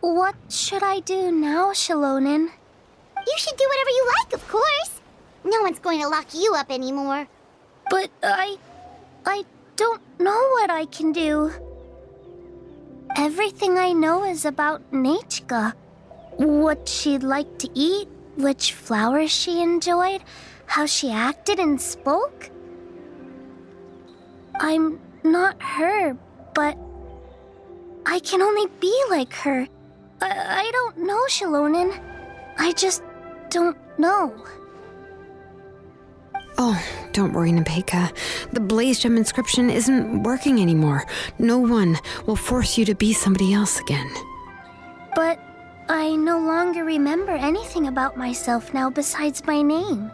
what should I do now, Xilonen? You should do whatever you like, of course. No one's going to lock you up anymore. But I don't know what I can do. Everything I know is about Nechka. What she'd like to eat, which flowers she enjoyed, how she acted and spoke. I'm not her, but I can only be like her. I don't know, Xilonen. I just don't know. Oh, don't worry, Nepeka. The Blaze Gem inscription isn't working anymore. No one will force you to be somebody else again. But I no longer remember anything about myself now besides my name.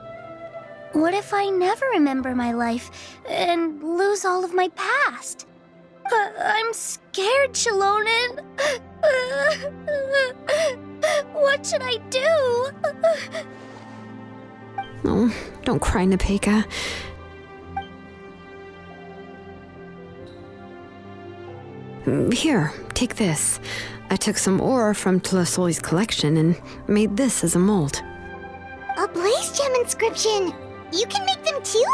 What if I never remember my life and lose all of my past? I'm scared, Xilonen. What should I do? Oh, don't cry, Nepeka. Here, take this. I took some ore from Tlisoli's collection and made this as a mold. A Blaze Gem inscription! You can make them too?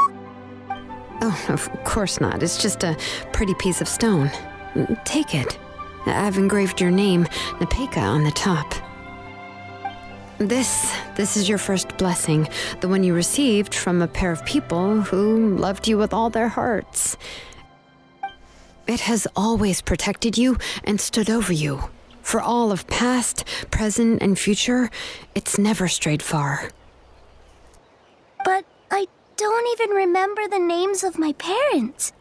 Oh, of course not. It's just a pretty piece of stone. Take it. I've engraved your name, Nepeka, on the top. This is your first blessing, the one you received from a pair of people who loved you with all their hearts. It has always protected you and stood over you. For all of past, present, and future, it's never strayed far. But I don't even remember the names of my parents.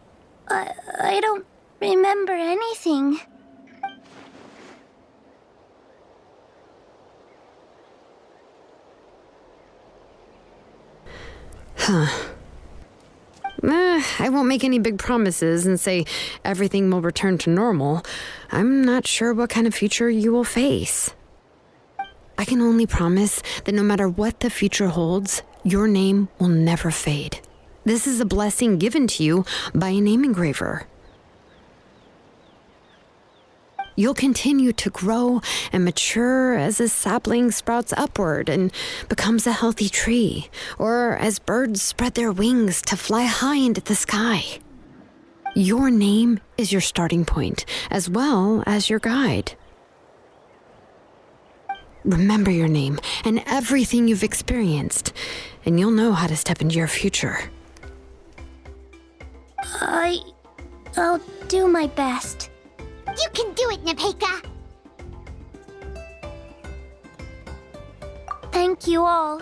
I don't remember anything. I won't make any big promises and say everything will return to normal. I'm not sure what kind of future you will face. I can only promise that no matter what the future holds, your name will never fade. This is a blessing given to you by a name engraver. You'll continue to grow and mature as a sapling sprouts upward and becomes a healthy tree, or as birds spread their wings to fly high into the sky. Your name is your starting point, as well as your guide. Remember your name and everything you've experienced, and you'll know how to step into your future. I'll do my best. You can do it, Nepeka! Thank you all.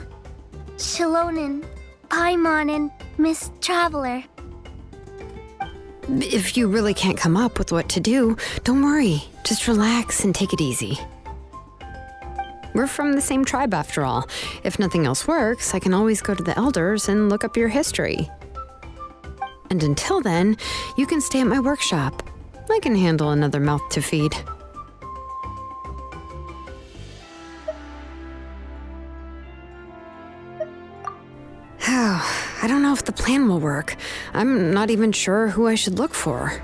Xilonen, Paimon, and Miss Traveler. If you really can't come up with what to do, don't worry. Just relax and take it easy. We're from the same tribe after all. If nothing else works, I can always go to the elders and look up your history. And until then, you can stay at my workshop. I can handle another mouth to feed. I don't know if the plan will work. I'm not even sure who I should look for.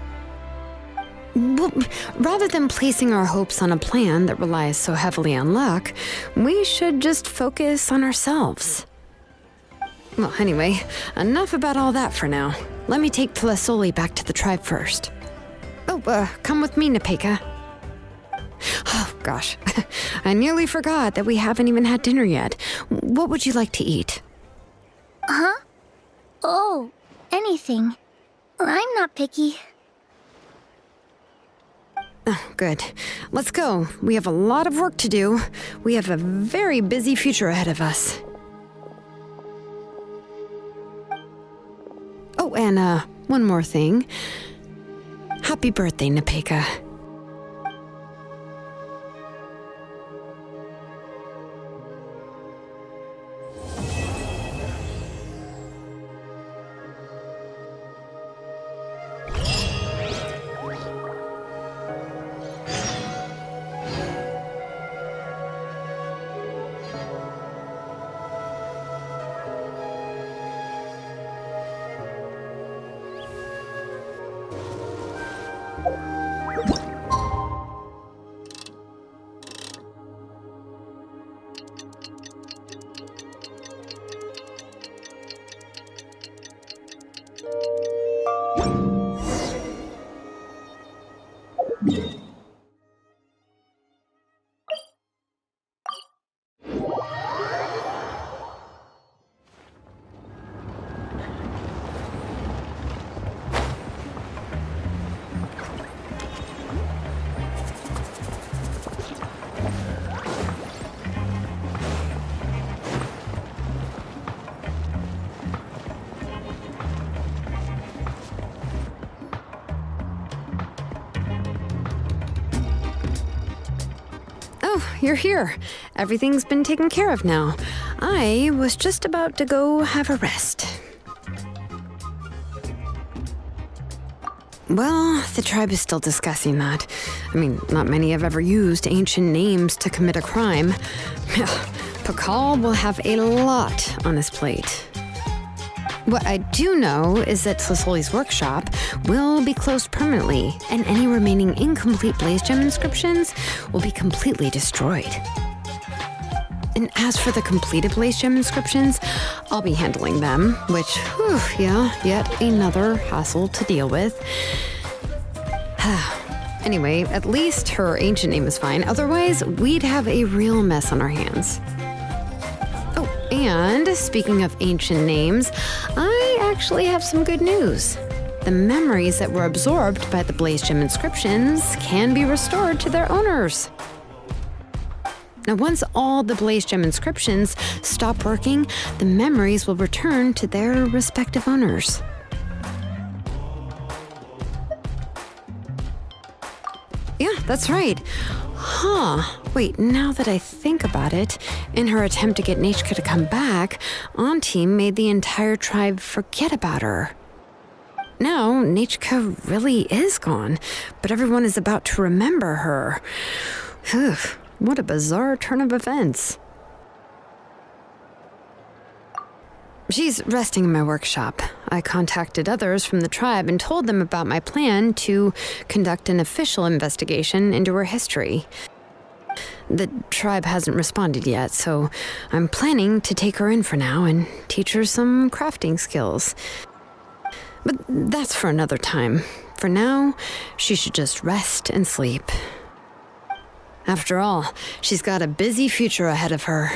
Well, rather than placing our hopes on a plan that relies so heavily on luck, we should just focus on ourselves. Well, anyway, enough about all that for now. Let me take Tlasoli back to the tribe first. Oh, come with me, Nepeka. Oh, gosh. I nearly forgot that we haven't even had dinner yet. What would you like to eat? Huh? Oh, anything. I'm not picky. Oh, good. Let's go. We have a lot of work to do. We have a very busy future ahead of us. Oh, and one more thing. Happy birthday, Nepeka. Oh, you're here. Everything's been taken care of now. I was just about to go have a rest. Well, the tribe is still discussing that. I mean, not many have ever used ancient names to commit a crime. Pakal will have a lot on his plate. What I do know is that Tlasoli's workshop will be closed permanently, and any remaining incomplete Blaze Gem inscriptions will be completely destroyed. And as for the completed Blaze Gem inscriptions, I'll be handling them, which, yet another hassle to deal with. Anyway, at least her ancient name is fine, otherwise we'd have a real mess on our hands. And speaking of ancient names, I actually have some good news. The memories that were absorbed by the Blaze Gem inscriptions can be restored to their owners. Now, once all the Blaze Gem inscriptions stop working, the memories will return to their respective owners. Yeah, that's right. Wait, now that I think about it, in her attempt to get Nechka to come back, Auntie made the entire tribe forget about her. Now, Nechka really is gone, but everyone is about to remember her. What a bizarre turn of events. She's resting in my workshop. I contacted others from the tribe and told them about my plan to conduct an official investigation into her history. The tribe hasn't responded yet, so I'm planning to take her in for now and teach her some crafting skills. But that's for another time. For now, she should just rest and sleep. After all, she's got a busy future ahead of her.